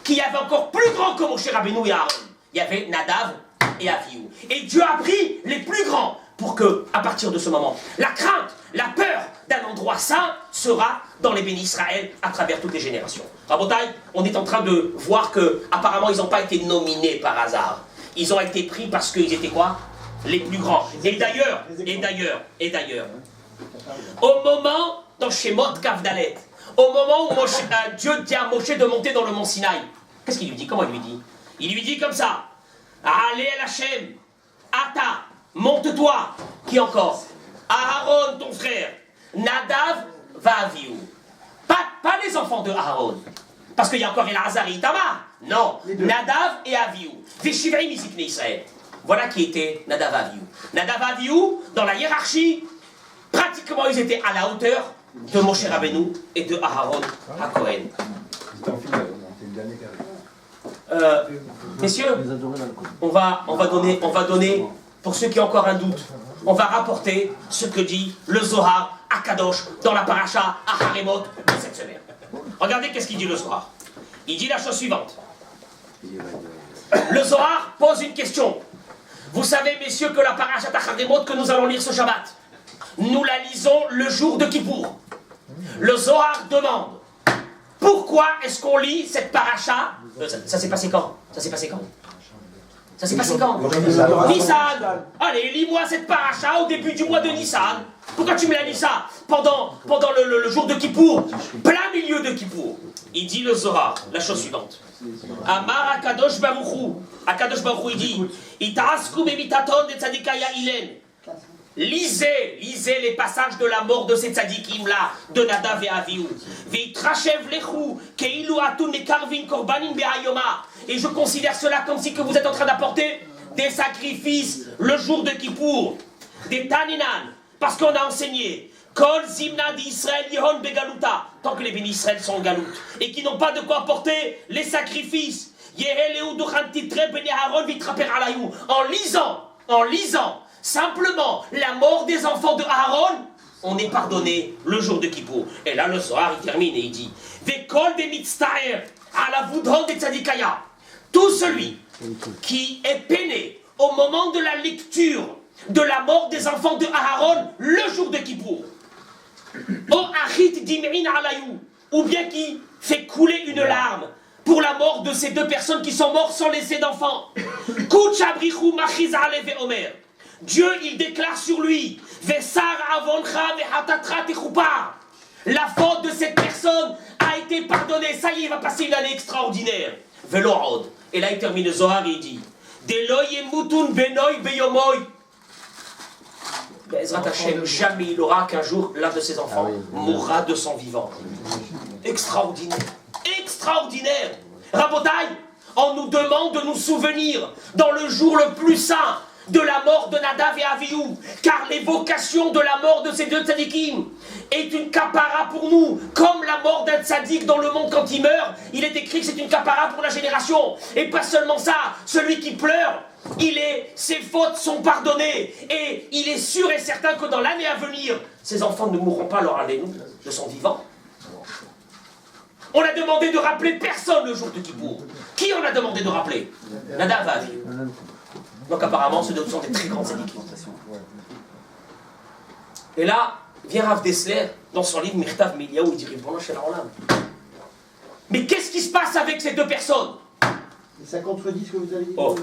qu'il y avait encore plus grand que Moshe Rabbeinu et Aaron. Il y avait Nadav et Avihu. Et Dieu a pris les plus grands pour que, à partir de ce moment, la crainte, la peur d'un endroit saint sera dans les bénis Israël à travers toutes les générations. Rabotai, on est en train de voir que apparemment ils n'ont pas été nominés par hasard. Ils ont été pris parce qu'ils étaient quoi? Les plus grands. Et d'ailleurs, au moment, dans Shemot Kavdalet, au moment où Dieu dit à Moshe de monter dans le mont Sinaï, qu'est-ce qu'il lui dit? Comment il lui dit? Il lui dit comme ça, allez à Hachem, Ata, monte-toi. Qui encore? Aaron, ton frère. Nadav, va Avihu. Pas les enfants de Aaron. Parce qu'il y a encore Elazar et Itamar. Non, Nadav et Avihu. Veshivaim Izikne Israël. Voilà qui était Nadav et Avihu. Nadav et Avihu, dans la hiérarchie, pratiquement ils étaient à la hauteur de Moshe Rabbeinu et de Aaron HaKohen. Messieurs, on va donner, pour ceux qui ont encore un doute, on va rapporter ce que dit le Zohar à Kadosh dans la paracha à Haremot de cette semaine. Regardez qu'est-ce qu'il dit le Zohar. Il dit la chose suivante. Le Zohar pose une question. Vous savez, messieurs, que la paracha à Haremot que nous allons lire ce Shabbat, nous la lisons le jour de Kippour. Le Zohar demande, pourquoi est-ce qu'on lit cette paracha? Ça s'est passé quand? Ça s'est passé quand? Nissan. Allez, lis-moi cette paracha au début du mois de Nissan. Pourquoi tu me l'as dit ça pendant le jour de Kippour, plein milieu de Kippour? Il dit le Zohar, la chose suivante. Amar Akadosh Baruch Hu. Akadosh Baruch Hu, il dit, Itasku bemitaton de tzadikaya ilen. Lisez les passages de la mort de ces tzadikim là, de Nadav et Avihu. Veitrachev lechu keilu atun mekarvin korbanin be'ayoma. Et je considère cela comme si que vous êtes en train d'apporter des sacrifices le jour de Kippour, des taninan, parce qu'on a enseigné Kol zimna d'Israël yihon begaluta, tant que les bénis Israël sont en galoute et qui n'ont pas de quoi apporter les sacrifices. En lisant simplement la mort des enfants de Aaron, on est pardonné le jour de Kippour. Et là, le Zohar, il termine et il dit Vekol de mitztaer à la voudron des tzadikaya. Tout celui qui est peiné au moment de la lecture de la mort des enfants de Aaron le jour de Kippour, ou bien qui fait couler une larme pour la mort de ces deux personnes qui sont mortes sans laisser d'enfants. Dieu, il déclare sur lui, la faute de cette personne a été pardonnée. Ça y est, il va passer une année extraordinaire. Et là, il termine le Zohar et il dit, Bezrat Hashem, jamais il aura qu'un jour l'un de ses enfants mourra de son vivant. Extraordinaire. Extraordinaire. Rabotai, on nous demande de nous souvenir dans le jour le plus saint de la mort de Nadav et Avihu, car l'évocation de la mort de ces deux tzadikim est une kapara pour nous, comme la mort d'un tzadik dans le monde quand il meurt, il est écrit que c'est une kapara pour la génération. Et pas seulement ça, celui qui pleure Ses fautes sont pardonnées. Et il est sûr et certain que dans l'année à venir, ses enfants ne mourront pas, alors alléluia, de son vivant. On a demandé de rappeler personne le jour de Kippour. Qui on a demandé de rappeler? Nadav et Avihu. Donc apparemment, ce sont des très grandes tzadikim. Et là, vient Rav Dessler, dans son livre Mirtav Miliaou, il dit Ribono shel haolam. Mais qu'est-ce qui se passe avec ces deux personnes? Ça contredit ce que vous avez dit. Oh.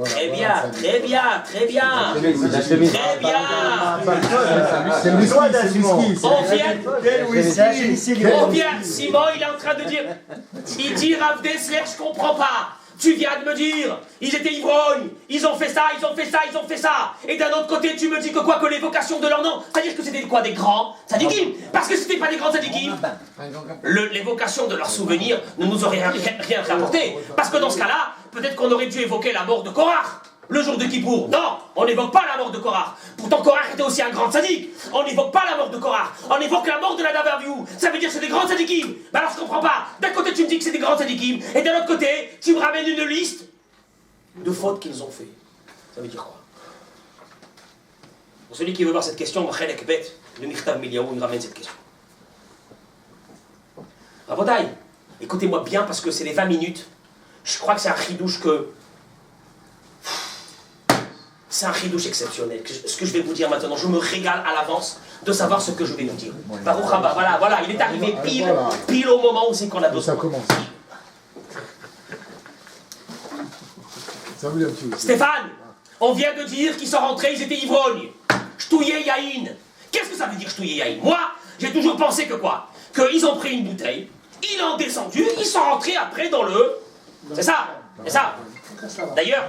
Très bien. Très bien. C'est l'histoire d'un whisky. On vient. Simon, il est en train de dire. Il dit Rav Dessler, je comprends pas. Tu viens de me dire, ils étaient ivrognes, ils ont fait ça. Et d'un autre côté, tu me dis que quoi, que l'évocation de leur nom, c'est-à-dire que c'était quoi, des grands tzadikim? Parce que c'était pas des grands tzadikim. L'évocation de leurs souvenirs ne nous aurait rien rapporté. Parce que dans ce cas-là, peut-être qu'on aurait dû évoquer la mort de Korach. Le jour de Kippour. Non, on n'évoque pas la mort de Korach. Pourtant, Korach était aussi un grand tzaddik. On n'évoque pas la mort de Korach. On évoque la mort de Nadav et Avihu. Ça veut dire que c'est des grands tzaddikim. Mais alors, je comprends pas. D'un côté, tu me dis que c'est des grands tzaddikim. Et d'un autre côté, tu me ramènes une liste de fautes qu'ils ont fait. Ça veut dire quoi? Pour celui qui veut voir cette question, le Mirtav Miliaou, il ramène cette question. Rabotai, écoutez-moi bien parce que c'est les 20 minutes. Je crois que c'est un chidouche que... C'est un chidouche exceptionnel. Ce que je vais vous dire maintenant, je me régale à l'avance de savoir ce que je vais vous dire. Baruch Haba, voilà, il est arrivé pile au moment où c'est qu'on a besoin. Ça commence. Stéphane, on vient de dire qu'ils sont rentrés, ils étaient ivrognes.Chtouye Yaïn. Qu'est-ce que ça veut direChtouye Yaïn? Moi, j'ai toujours pensé que quoi? Qu'ils ont pris une bouteille, ils l'ont descendu, ils sont rentrés après dans le... C'est ça. D'ailleurs,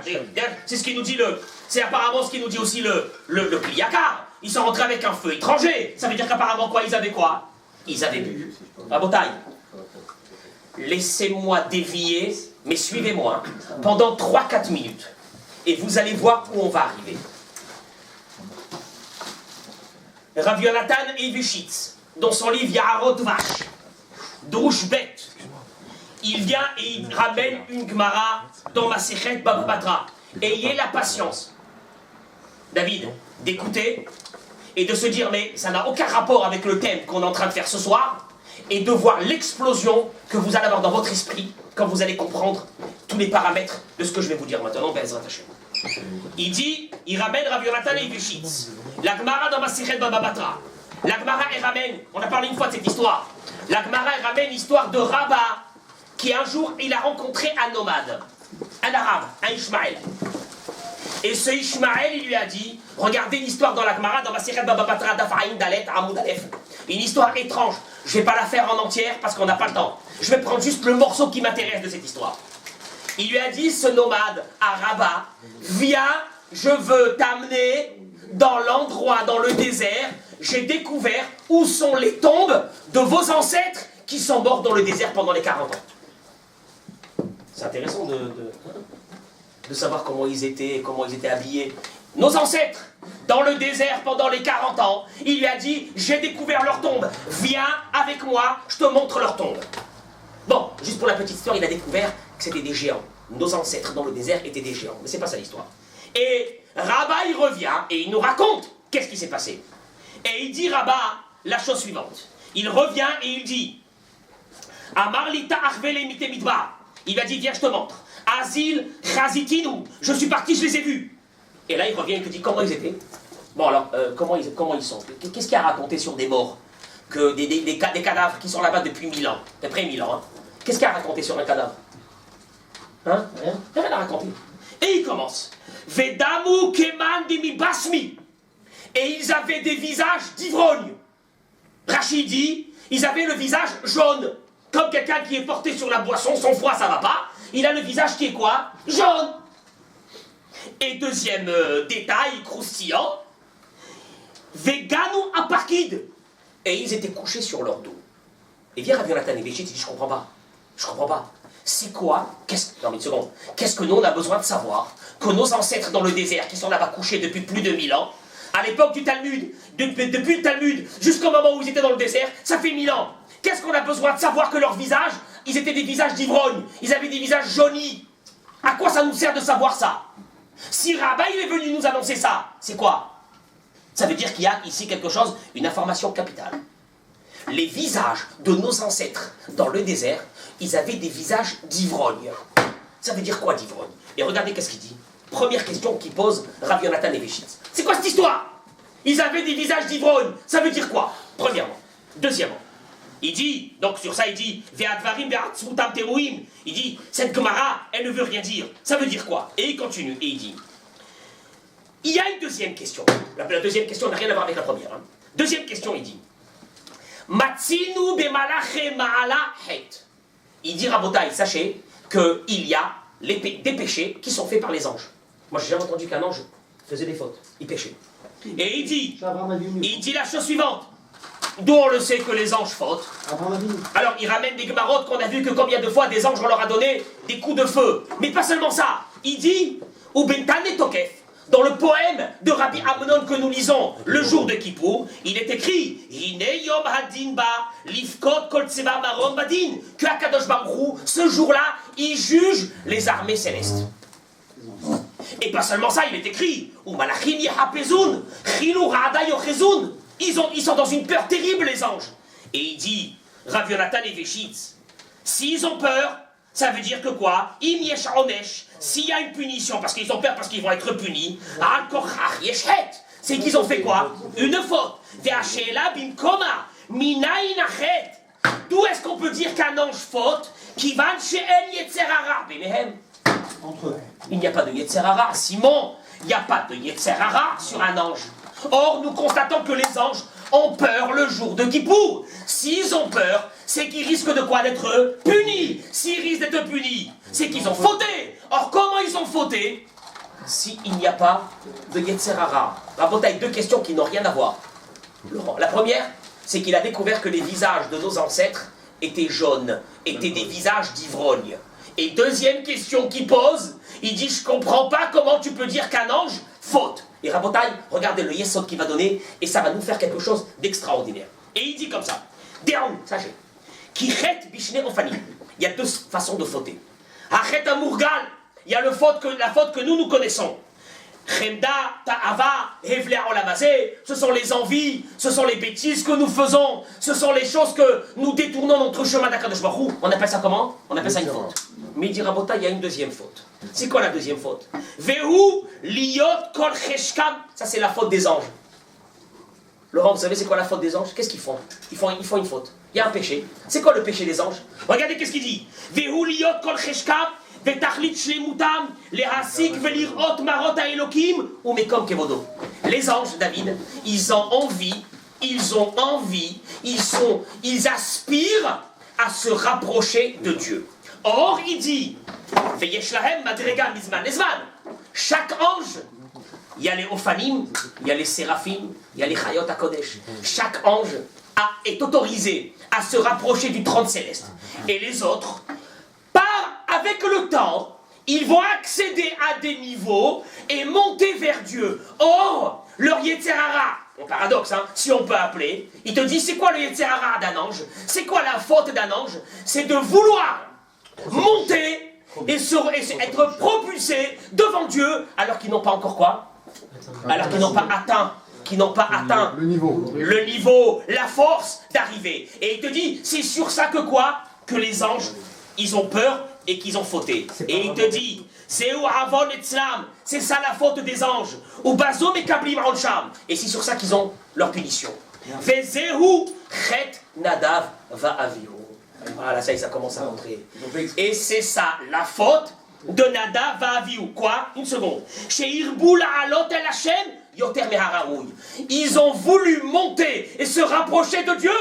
c'est ce qui nous dit c'est apparemment ce qui nous dit aussi le Kliyakar. Ils sont rentrés avec un feu étranger. Ça veut dire qu'apparemment quoi? Ils avaient bu. Rabotai, laissez-moi dévier, mais suivez-moi pendant 3-4 minutes. Et vous allez voir où on va arriver. Rav Yonatan Eiveshitz, dans son livre Yaharot Vash, Drushbet, il vient et il ramène une Gemara dans ma Sechet Baba Batra. Ayez la patience, David, d'écouter et de se dire mais ça n'a aucun rapport avec le thème qu'on est en train de faire ce soir, et de voir l'explosion que vous allez avoir dans votre esprit quand vous allez comprendre tous les paramètres de ce que je vais vous dire maintenant. Be'ezrat Hashem. Il ramène Rav Yonatan Eiveshitz, la Gemara dans ma Sechet Baba Batra. La Gemara elle ramène, on a parlé une fois de cette histoire, la Gemara elle ramène l'histoire de Rabba qui un jour il a rencontré un nomade, un arabe, un Ishmaël. Et ce Ishmaël, il lui a dit, regardez l'histoire dans la Gemara, dans ma Sechet Baba Batra, Dafaïn, Dalet, Amoud Aleph. Une histoire étrange. Je ne vais pas la faire en entière parce qu'on n'a pas le temps. Je vais prendre juste le morceau qui m'intéresse de cette histoire. Il lui a dit, ce nomade, à Rabat, viens, je veux t'amener dans l'endroit, dans le désert. J'ai découvert où sont les tombes de vos ancêtres qui sont morts dans le désert pendant les 40 ans. C'est intéressant de savoir comment ils étaient habillés. Nos ancêtres, dans le désert pendant les 40 ans, il lui a dit, j'ai découvert leur tombe, viens avec moi, je te montre leur tombe. Bon, juste pour la petite histoire, il a découvert que c'était des géants. Nos ancêtres dans le désert étaient des géants, mais c'est pas ça l'histoire. Et Rabat, il revient et il nous raconte qu'est-ce qui s'est passé. Et il dit Rabat la chose suivante. Il revient et il dit, Amarlita Achvele Mite Midbar. Il lui a dit, viens, je te montre. Azil, Chazikinu, je suis parti, je les ai vus. Et là, il revient et te dit comment ils étaient. Bon, alors, comment ils sont? Qu'est-ce qu'il a raconté sur des morts? Que des cadavres qui sont là-bas depuis 1000 ans, d'après 1000 ans. Hein. Qu'est-ce qu'il a raconté sur un cadavre? Hein? Rien à raconter. Et il commence. Vedamu keman demi basmi. Et ils avaient des visages d'ivrognes. Rachid dit, ils avaient le visage jaune. Comme quelqu'un qui est porté sur la boisson, son foie ça va pas. Il a le visage qui est quoi? Jaune. Et deuxième détail croustillant, Veganu apakid. Et ils étaient couchés sur leur dos. Et vient Rav Yonatan Eiveshitz, il dit, je comprends pas. C'est quoi? Non mais une seconde. Qu'est-ce que nous on a besoin de savoir? Que nos ancêtres dans le désert, qui sont là-bas couchés depuis plus de 1000 ans, à l'époque du Talmud, depuis le Talmud, jusqu'au moment où ils étaient dans le désert, ça fait 1000 ans. Qu'est-ce qu'on a besoin de savoir? Que leurs visages, ils étaient des visages d'ivrognes, ils avaient des visages jaunis. À quoi ça nous sert de savoir ça? Si Rabat il est venu nous annoncer ça, c'est quoi? Ça veut dire qu'il y a ici quelque chose, une information capitale. Les visages de nos ancêtres dans le désert, ils avaient des visages d'ivrogne. Ça veut dire quoi d'ivrogne? Et regardez qu'est-ce qu'il dit. Première question qu'il pose Rav Yonatan Eveshitz. C'est quoi cette histoire? Ils avaient des visages d'ivrogne. Ça veut dire quoi? Premièrement. Deuxièmement. Il dit, donc sur ça il dit, Ve'advarim ve'atzmutam teruim. Il dit, cette Gemara, elle ne veut rien dire. Ça veut dire quoi? Et il continue, et il dit, il y a une deuxième question. La deuxième question n'a rien à voir avec la première. Hein. Deuxième question, il dit, Matsinu b'malache ma'ala het. Il dit, Rabotai, sachez qu'il y a des péchés qui sont faits par les anges. Moi, j'ai jamais entendu qu'un ange faisait des fautes. Il péchait. Et il dit la chose suivante. D'où on le sait que les anges fautent. Alors, il ramène des gemarotes qu'on a vu que combien de fois des anges, on leur a donné des coups de feu. Mais pas seulement ça. Il dit, ou Bentane Tokef, dans le poème de Rabbi Amnon que nous lisons le jour de Kippour, il est écrit Hine Yom Hadin Ba, Lifkot Kol Tseva Marom Badin, que Akadosh Baruch Hu, ce jour-là, il juge les armées célestes. Et pas seulement ça, il est écrit ou Malachim Yehapezun, Chilou Rada Yochezun. Ils sont dans une peur terrible, les anges. Et il dit, Rav Yonatan Eveshitz, s'ils ont peur, ça veut dire que quoi? Im yesh onesh, s'il y a une punition, parce qu'ils ont peur, parce qu'ils vont être punis, al kochach yeshet, c'est qu'ils ont fait quoi? Une faute. Ve'ashela bimkoma, minayin achet. D'où est-ce qu'on peut dire qu'un ange faute? Kivan she'en yetzerara, benehem. Entre eux. Il n'y a pas de yetzerara, Simon. Il n'y a pas de yetzerara sur un ange. Or, nous constatons que les anges ont peur le jour de Kippour. S'ils ont peur, c'est qu'ils risquent de quoi? D'être punis. S'ils risquent d'être punis, c'est qu'ils ont fauté. Or, comment ils ont fauté? S'il n'y a pas de Yetzerara. Rabotai, deux questions qui n'ont rien à voir. Laurent, la première, c'est qu'il a découvert que les visages de nos ancêtres étaient jaunes, étaient des visages d'ivrogne. Et deuxième question qu'il pose, il dit, je comprends pas comment tu peux dire qu'un ange faute. Et Rabotai, regardez le Yesod qu'il va donner, et ça va nous faire quelque chose d'extraordinaire. Et il dit comme ça, Déon, sachez, Kichet Bishne Ofani, il y a deux façons de fauter. Achet Amurgal, il y a la faute que nous connaissons. Chemda, Ta'ava, Hevlea Olamazé, ce sont les envies, ce sont les bêtises que nous faisons, ce sont les choses que nous détournons notre chemin d'Akadosh Baruch Hu. On appelle ça comment? On appelle ça une faute. Mais il dit Rabotai, il y a une deuxième faute. C'est quoi la deuxième faute? Vehu liyot kol cheshkam. Ça c'est la faute des anges. Laurent, vous savez c'est quoi la faute des anges? Qu'est-ce qu'ils font? Ils font une faute. Il y a un péché. C'est quoi le péché des anges? Regardez qu'est-ce qu'il dit. Vehu liyot kol cheshkam. Vetachlit shlemutam. Lehasik velirot marot haelokim. Ou mekom kevodo. Les anges, David, ils ont envie, ils aspirent à se rapprocher de Dieu. Or, il dit, chaque ange, il y a les Ophanim, il y a les Séraphim, il y a les Chayot HaKodesh. Chaque ange est autorisé à se rapprocher du trône céleste. Et les autres, avec le temps, ils vont accéder à des niveaux et monter vers Dieu. Or, leur Yetzerara, un paradoxe, hein, si on peut appeler, il te dit, c'est quoi le Yetzerara d'un ange? C'est quoi la faute d'un ange? C'est de vouloir monter et être propulsé devant Dieu alors qu'ils n'ont pas encore quoi? Alors qu'ils n'ont pas atteint, le niveau, la force d'arriver. Et il te dit, c'est sur ça que quoi? Que les anges, ils ont peur et qu'ils ont fauté. Et il te dit, c'est ça la faute des anges. Et c'est sur ça qu'ils ont leur punition. Voilà, ça y est, ça commence à rentrer. Et c'est ça, la faute de Nadav Va'avihu. Quoi? Une seconde. Ils ont voulu monter et se rapprocher de Dieu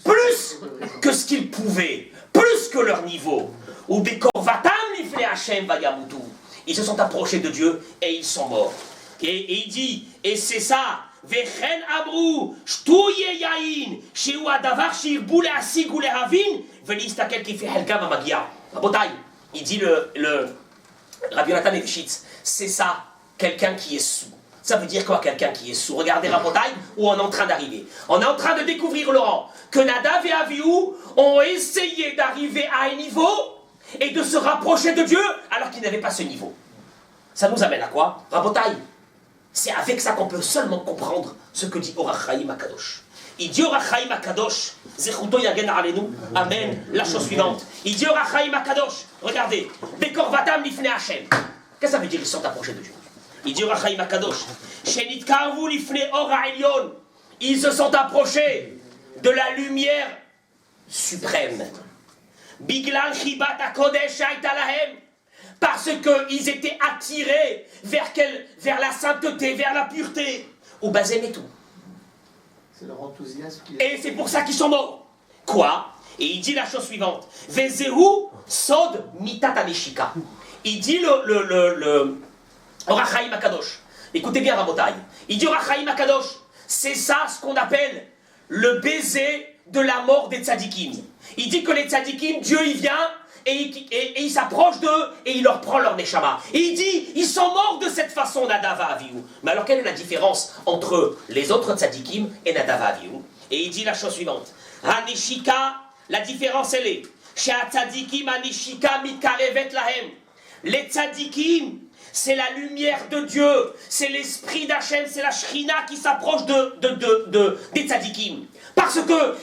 plus que ce qu'ils pouvaient, plus que leur niveau. Ils se sont approchés de Dieu et ils sont morts. Et il dit, et c'est ça. Vechen amru, shtuye yain, sheu adavar shirbu leasig ou lehavin, velistakel ki fait helka mamagia. Rabotai, il dit le Rabbi Yonatan Eveshitz, c'est ça, quelqu'un qui est sourd. Ça veut dire quoi, quelqu'un qui est sourd? Regardez Rabotai, où on est en train d'arriver. On est en train de découvrir, Laurent, que Nadav et Avihu ont essayé d'arriver à un niveau et de se rapprocher de Dieu alors qu'ils n'avaient pas ce niveau. Ça nous amène à quoi? Rabotaï. C'est avec ça qu'on peut seulement comprendre ce que dit Orach Chaim Akadosh. Il dit Orach Chaim Akadosh, Zechuto Yagen Alenu, Amen, la chose suivante. Il dit Orach Chaim Akadosh, regardez, Bekor Vatam Lifne Hashem. Qu'est-ce que ça veut dire? Ils sont approchés de Dieu. Il dit Orach Chaim Akadosh, Shenit Karvu Lifne Ora Elyon. Ils se sont approchés de la lumière suprême. Biglan Chibat HaKodesh Hayta Lahem. Parce qu'ils étaient attirés vers la sainteté, vers la pureté. Ou Bazem et tout. C'est leur enthousiasme qui... Et c'est pour ça qu'ils sont morts. Quoi? Et il dit la chose suivante. Vezehu sod mitat aneshika. Il dit le Orach Chaim Akadosh. Écoutez bien Rabotai. Il dit Orach Chaim Akadosh. C'est ça ce qu'on appelle le baiser de la mort des tzadikim. Il dit que les tzadikim, Dieu il vient et il s'approche d'eux et il leur prend leur neshama. Et il dit, ils sont morts de cette façon, Nadava Avihu. Mais alors quelle est la différence entre les autres tzadikim et Nadava Avihu? Et il dit la chose suivante. Haneshika, la différence elle est, chez tzadikim haneshika mitkarevet lahem. Les tzadikim, c'est la lumière de Dieu, c'est l'esprit d'Hachem, c'est la shrina qui s'approche des tzadikim. Parce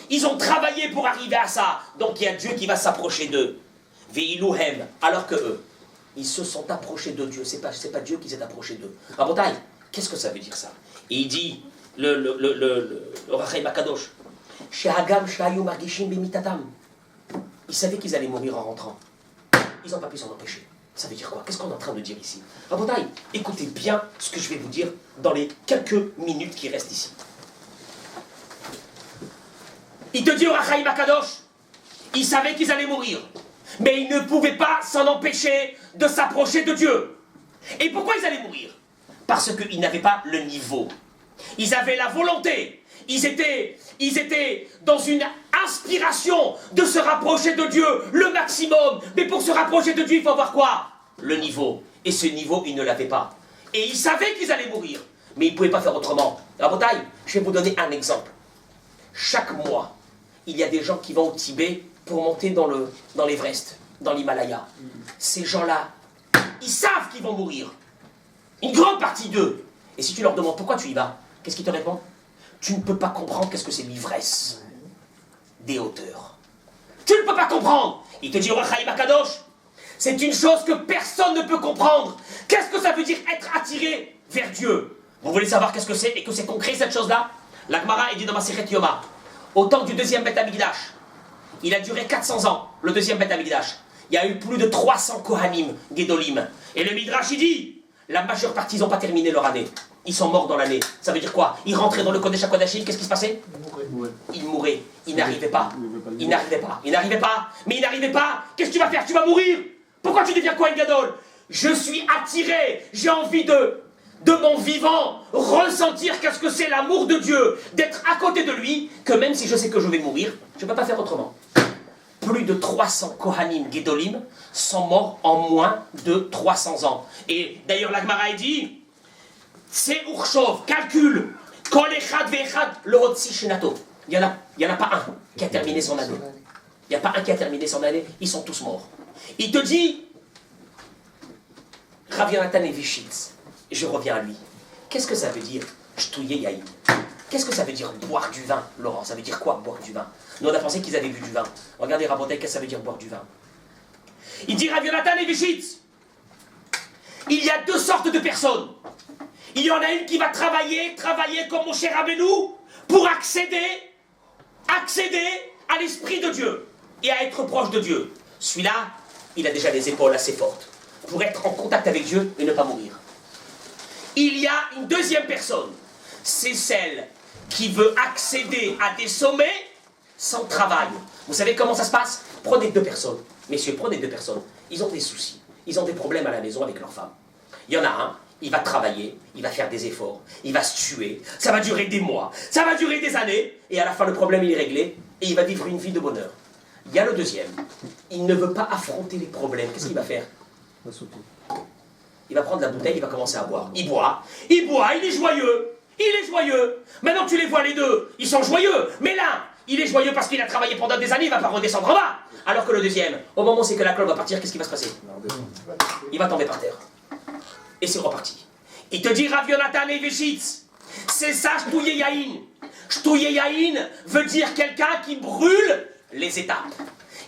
qu'ils ont travaillé pour arriver à ça. Donc il y a Dieu qui va s'approcher d'eux. Veiluhem, alors que eux, ils se sont approchés de Dieu. C'est pas Dieu qui s'est approché d'eux. Rabotai, qu'est-ce que ça veut dire ça? Et il dit, le Orach Chaim Akadosh, Shehagam shayu margishim bimitatam. Ils savaient qu'ils allaient mourir en rentrant. Ils n'ont pas pu s'en empêcher. Ça veut dire quoi? Qu'est-ce qu'on est en train de dire ici? Rabotai, écoutez bien ce que je vais vous dire dans les quelques minutes qui restent ici. Il te dit Orach Chaim Akadosh, ils savaient qu'ils allaient mourir. Mais ils ne pouvaient pas s'en empêcher de s'approcher de Dieu. Et pourquoi ils allaient mourir? Parce qu'ils n'avaient pas le niveau. Ils avaient la volonté. Ils étaient dans une inspiration de se rapprocher de Dieu le maximum. Mais pour se rapprocher de Dieu, il faut avoir quoi? Le niveau. Et ce niveau, ils ne l'avaient pas. Et ils savaient qu'ils allaient mourir. Mais ils ne pouvaient pas faire autrement. Rabotai, je vais vous donner un exemple. Chaque mois, il y a des gens qui vont au Tibet pour monter dans l'Everest, dans l'Himalaya. Ces gens-là, ils savent qu'ils vont mourir. Une grande partie d'eux. Et si tu leur demandes pourquoi tu y vas, qu'est-ce qu'ils te répondent? Tu ne peux pas comprendre qu'est-ce que c'est l'ivresse des hauteurs. Tu ne peux pas comprendre. Il te dit Orach Chaim Akadosh, c'est une chose que personne ne peut comprendre. Qu'est-ce que ça veut dire être attiré vers Dieu? Vous voulez savoir qu'est-ce que c'est et que c'est concret cette chose-là? La Gemara est dit dans Masechet Yoma, au temps du deuxième Beth Amikdash, il a duré 400 ans, le deuxième Beth Amikdash. Il y a eu plus de 300 Kohanim, Gedolim. Et le Midrash, il dit, la majeure partie, ils n'ont pas terminé leur année. Ils sont morts dans l'année. Ça veut dire quoi? Ils rentraient dans le Kodesh HaKodashim, qu'est-ce qui se passait? Ils mouraient. Ils n'arrivaient pas. Ils n'arrivaient pas. Ils n'arrivaient pas. Mais ils n'arrivaient pas. Qu'est-ce que tu vas faire? Tu vas mourir. Pourquoi tu deviens Kohen Gadol? Je suis attiré. J'ai envie de mon vivant, ressentir qu'est-ce que c'est l'amour de Dieu, d'être à côté de lui, que même si je sais que je vais mourir, je ne peux pas faire autrement. Plus de 300 Kohanim Gedolim sont morts en moins de 300 ans. Et d'ailleurs, la Gemara dit, c'est Urshov, calcul, Kol Echad Ve'echad le Hotsi Shenato. Il n'y en a pas un qui a terminé son année. Il n'y a pas un qui a terminé son année, ils sont tous morts. Il te dit, Rav Yonatan Levishitz, je reviens à lui. Qu'est-ce que ça veut dire, Shtouye Yaïm? Qu'est-ce que ça veut dire boire du vin, Laurent? Ça veut dire quoi, boire du vin? Nous, on a pensé qu'ils avaient bu du vin. Regardez, Rabotai, qu'est-ce que ça veut dire boire du vin? Il dit Rav Yonatan Levishitz, il y a deux sortes de personnes. Il y en a une qui va travailler comme mon cher Rabbeinu pour accéder à l'esprit de Dieu et à être proche de Dieu. Celui-là, il a déjà des épaules assez fortes pour être en contact avec Dieu et ne pas mourir. Il y a une deuxième personne, c'est celle qui veut accéder à des sommets sans travail. Vous savez comment ça se passe? Prenez deux personnes, messieurs, prenez deux personnes. Ils ont des soucis, ils ont des problèmes à la maison avec leur femme. Il y en a un, il va travailler, il va faire des efforts, il va se tuer, ça va durer des mois, ça va durer des années, et à la fin le problème il est réglé, et il va vivre une vie de bonheur. Il y a le deuxième, il ne veut pas affronter les problèmes, qu'est-ce qu'il va faire? Il va prendre la bouteille, il va commencer à boire. Il boit, il est joyeux. Maintenant tu les vois les deux, ils sont joyeux. Mais l'un, il est joyeux parce qu'il a travaillé pendant des années, il ne va pas redescendre en bas. Alors que le deuxième, au moment où c'est que la clope va partir, qu'est-ce qui va se passer? Il va tomber par terre. Et c'est reparti. Il te dit Rav Yonatan Eveshitz, c'est ça Shtouye Yahin. Shtouye Yahin veut dire quelqu'un qui brûle les étapes.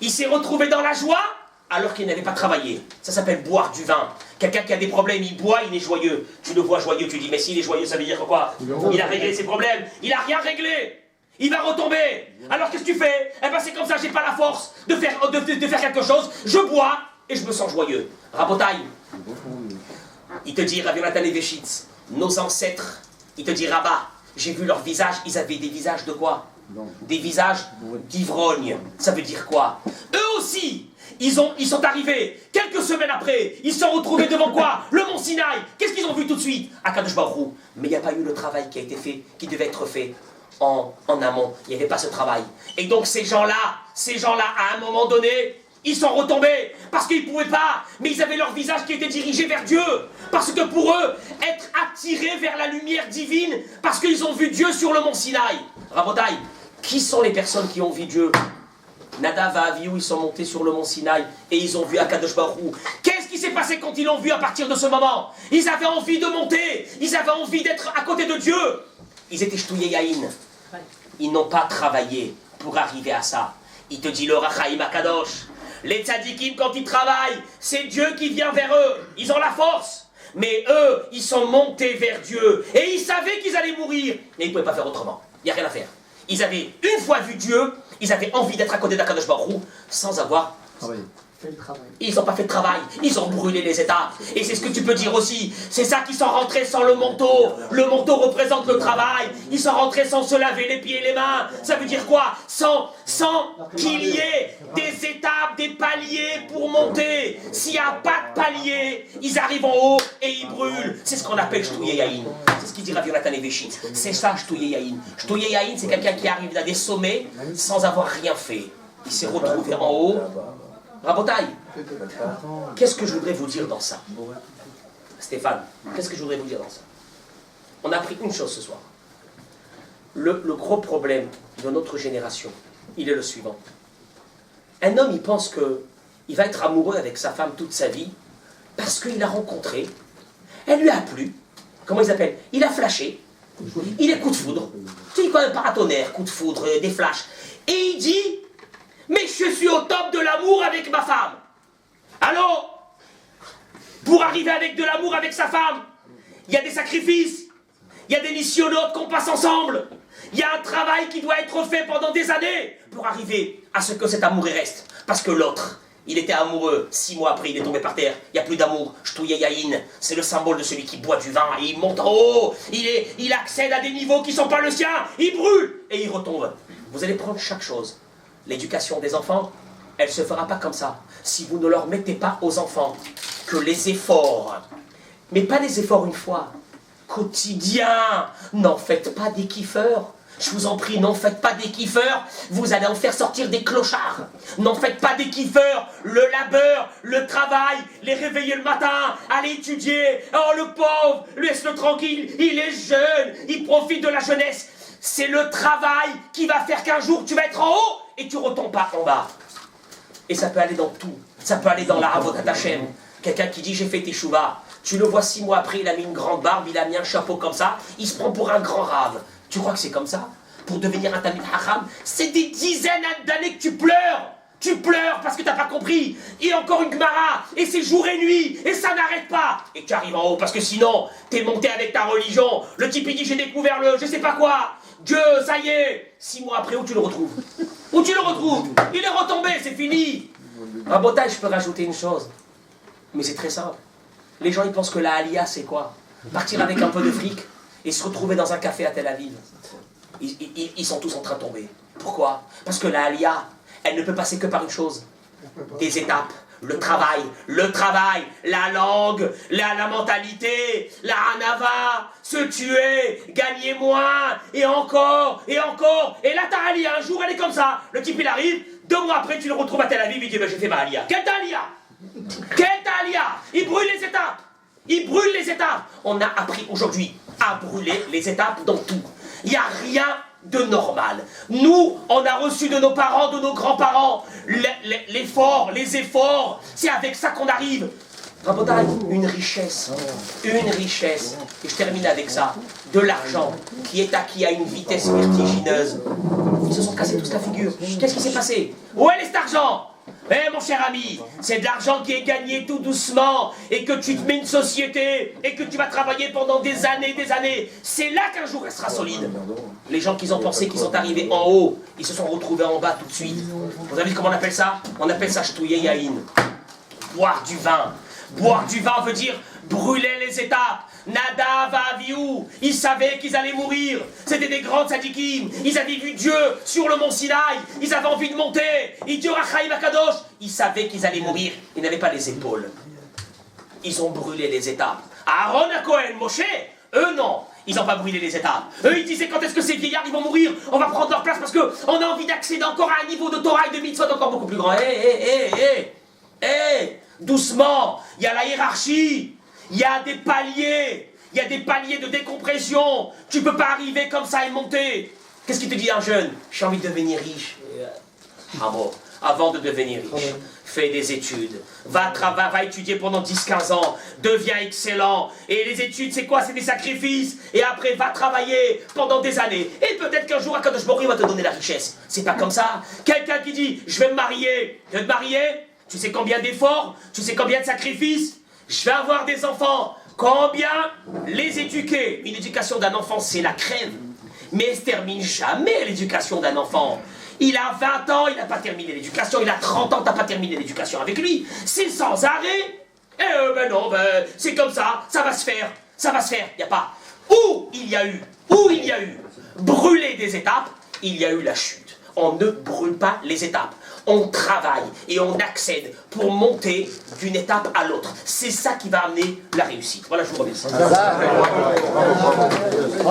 Il s'est retrouvé dans la joie alors qu'il n'avait pas travaillé. Ça s'appelle boire du vin. Quelqu'un qui a des problèmes, il boit, il est joyeux. Tu le vois joyeux, tu dis, mais s'il est joyeux, ça veut dire quoi? Il a réglé ses problèmes. Il n'a rien réglé. Il va retomber. Alors qu'est-ce que tu fais? Eh ben c'est comme ça, j'ai pas la force de faire quelque chose. Je bois et je me sens joyeux. Rabotaille. Il te dit, Rav Yonatan Eveshitz, nos ancêtres, il te dit, Rabat, j'ai vu leurs visages, ils avaient des visages de quoi? Des visages d'ivrogne. Ça veut dire quoi? Eux aussi, ils sont arrivés, quelques semaines après, ils se sont retrouvés devant quoi? Le mont Sinaï. Qu'est-ce qu'ils ont vu tout de suite? Akadosh Baruch Hu. Mais il n'y a pas eu le travail qui a été fait, qui devait être fait en amont. Il n'y avait pas ce travail. Et donc ces gens-là, à un moment donné, ils sont retombés, parce qu'ils ne pouvaient pas, mais ils avaient leur visage qui était dirigé vers Dieu. Parce que pour eux, être attirés vers la lumière divine, parce qu'ils ont vu Dieu sur le mont Sinaï. Rabotaï, qui sont les personnes qui ont vu Dieu? Nadav et Avihu, ils sont montés sur le mont Sinaï et ils ont vu Akadosh Baruch Hu. Qu'est-ce qui s'est passé quand ils l'ont vu à partir de ce moment? Ils avaient envie de monter, ils avaient envie d'être à côté de Dieu. Ils étaient Shtouye Yahin. Ils n'ont pas travaillé pour arriver à ça. Il te dit le Rachaim Akadosh. Les tzadikim, quand ils travaillent, c'est Dieu qui vient vers eux. Ils ont la force. Mais eux, ils sont montés vers Dieu. Et ils savaient qu'ils allaient mourir. Mais ils ne pouvaient pas faire autrement. Il n'y a rien à faire. Ils avaient une fois vu Dieu, ils avaient envie d'être à côté d'Akadosh Baruch Hu sans avoir Fait le travail. Ils n'ont pas fait de travail, ils ont brûlé les étapes. Et c'est ce que tu peux dire aussi. C'est ça qu'ils sont rentrés sans le manteau. Le manteau représente le travail. Ils sont rentrés sans se laver les pieds et les mains. Ça veut dire quoi? Sans qu'il y ait des étapes, des paliers pour monter. S'il n'y a pas de palier, ils arrivent en haut et ils brûlent. C'est ce qu'on appelle Shtouye Yahin. C'est ce qu'il dit Rav Yonatan Eveshitz. C'est ça Shtouye Yahin. Shtouye Yahin, c'est quelqu'un qui arrive à des sommets sans avoir rien fait. Il s'est retrouvé en haut. Rabotaille, qu'est-ce que je voudrais vous dire dans ça? Stéphane, qu'est-ce que je voudrais vous dire dans ça? On a appris une chose ce soir. Le gros problème de notre génération, il est le suivant. Un homme, il pense qu'il va être amoureux avec sa femme toute sa vie parce qu'il a rencontré, elle lui a plu, comment ils appellent? Il a flashé, il est coup de foudre. Tu sais quoi, un paratonnerre, coup de foudre, des flashs. Et il dit... Mais je suis au top de l'amour avec ma femme. Alors, pour arriver avec de l'amour avec sa femme, il y a des sacrifices, il y a des nissionotes qu'on passe ensemble, il y a un travail qui doit être fait pendant des années pour arriver à ce que cet amour reste. Parce que l'autre, il était amoureux, 6 mois après il est tombé par terre, il n'y a plus d'amour. Shtouye Yahin, c'est le symbole de celui qui boit du vin et il monte en haut, il accède à des niveaux qui ne sont pas le sien, il brûle et il retombe. Vous allez prendre chaque chose. L'éducation des enfants, elle ne se fera pas comme ça. Si vous ne leur mettez pas aux enfants que les efforts, mais pas des efforts une fois, quotidiens, n'en faites pas des kiffeurs. Je vous en prie, n'en faites pas des kiffeurs, vous allez en faire sortir des clochards. N'en faites pas des kiffeurs, le labeur, le travail, les réveiller le matin, aller étudier. Oh le pauvre, laisse-le tranquille, il est jeune, il profite de la jeunesse. C'est le travail qui va faire qu'un jour tu vas être en haut et tu ne retombes pas en bas. Et ça peut aller dans tout. Ça peut aller dans la Avodat Hashem. Quelqu'un qui dit j'ai fait teshuva. Tu le vois 6 mois après, il a mis une grande barbe, il a mis un chapeau comme ça, il se prend pour un grand rave. Tu crois que c'est comme ça? Pour devenir un Talmid Chacham, c'est des dizaines d'années que tu pleures. Tu pleures parce que tu n'as pas compris. Et encore une Gemara, et c'est jour et nuit, et ça n'arrête pas. Et tu arrives en haut parce que sinon, tu es monté avec ta religion. Le type il dit j'ai découvert le je sais pas quoi. Dieu, ça y est. 6 mois après, où tu le retrouves? Où tu le retrouves? Il est retombé, c'est fini. Rabotage, je peux rajouter une chose. Mais c'est très simple. Les gens, ils pensent que la Aliyah, c'est quoi? Partir avec un peu de fric et se retrouver dans un café à Tel Aviv. Ils sont tous en train de tomber. Pourquoi? Parce que la Aliyah, elle ne peut passer que par une chose. Des étapes. Le travail, la langue, la mentalité, la hanava, se tuer, gagner moins, et encore, et encore. Et là, ta Aliyah, un jour, elle est comme ça. Le type, il arrive, 2 mois après, tu le retrouves à Tel Aviv, il dit, ben, j'ai fait ma Aliyah. Quelle ta Aliyah? Quelle ta Aliyah? Il brûle les étapes. Il brûle les étapes. On a appris aujourd'hui à brûler les étapes dans tout. Il n'y a rien de normal. Nous, on a reçu de nos parents, de nos grands-parents, l'effort, les efforts. C'est avec ça qu'on arrive. Rabotai, une richesse. Une richesse. Et je termine avec ça. De l'argent qui est acquis à une vitesse vertigineuse. Ils se sont cassés tous la figure. Qu'est-ce qui s'est passé? Où est cet argent? Eh mon cher ami, c'est de l'argent qui est gagné tout doucement et que tu te mets une société et que tu vas travailler pendant des années. C'est là qu'un jour elle sera solide. Les gens qui ont pensé qu'ils sont arrivés en haut, ils se sont retrouvés en bas tout de suite. Vous avez vu comment on appelle ça? On appelle ça ch'touiller yaïn. Boire du vin. Boire du vin veut dire brûler les étapes. Nada va aviou. Ils savaient qu'ils allaient mourir. C'était des grands tzadikim. Ils avaient vu Dieu sur le mont Sinaï. Ils avaient envie de monter. Ils savaient qu'ils allaient mourir. Ils n'avaient pas les épaules. Ils ont brûlé les étapes. Aaron à Cohen, Moshe, eux non. Ils n'ont pas brûlé les étapes. Eux, ils disaient quand est-ce que ces vieillards ils vont mourir? On va prendre leur place parce qu'on a envie d'accéder encore à un niveau de Torah et de mitzvot encore beaucoup plus grand. Doucement. Il y a la hiérarchie. Il y a des paliers. Il y a des paliers de décompression. Tu peux pas arriver comme ça et monter. Qu'est-ce qui te dit un jeune? J'ai envie de devenir riche. Ah bon, avant de devenir riche, fais des études. Va étudier pendant 10-15 ans. Deviens excellent. Et les études, c'est quoi? C'est des sacrifices. Et après, va travailler pendant des années. Et peut-être qu'un jour, Akadosh Baruch Hu va te donner la richesse. C'est pas comme ça. Quelqu'un qui dit, je vais me marier. Tu veux te marier? Tu sais combien d'efforts? Tu sais combien de sacrifices? Je vais avoir des enfants. Combien les éduquer? Une éducation d'un enfant, c'est la crève. Mais elle ne se termine jamais, l'éducation d'un enfant. Il a 20 ans, il n'a pas terminé l'éducation. Il a 30 ans, tu n'as pas terminé l'éducation avec lui. C'est sans arrêt. Ben non, c'est comme ça. Ça va se faire. Ça va se faire. Il n'y a pas. Où il y a eu brûler des étapes, il y a eu la chute. On ne brûle pas les étapes. On travaille et on accède pour monter d'une étape à l'autre. C'est ça qui va amener la réussite. Voilà, je vous remercie.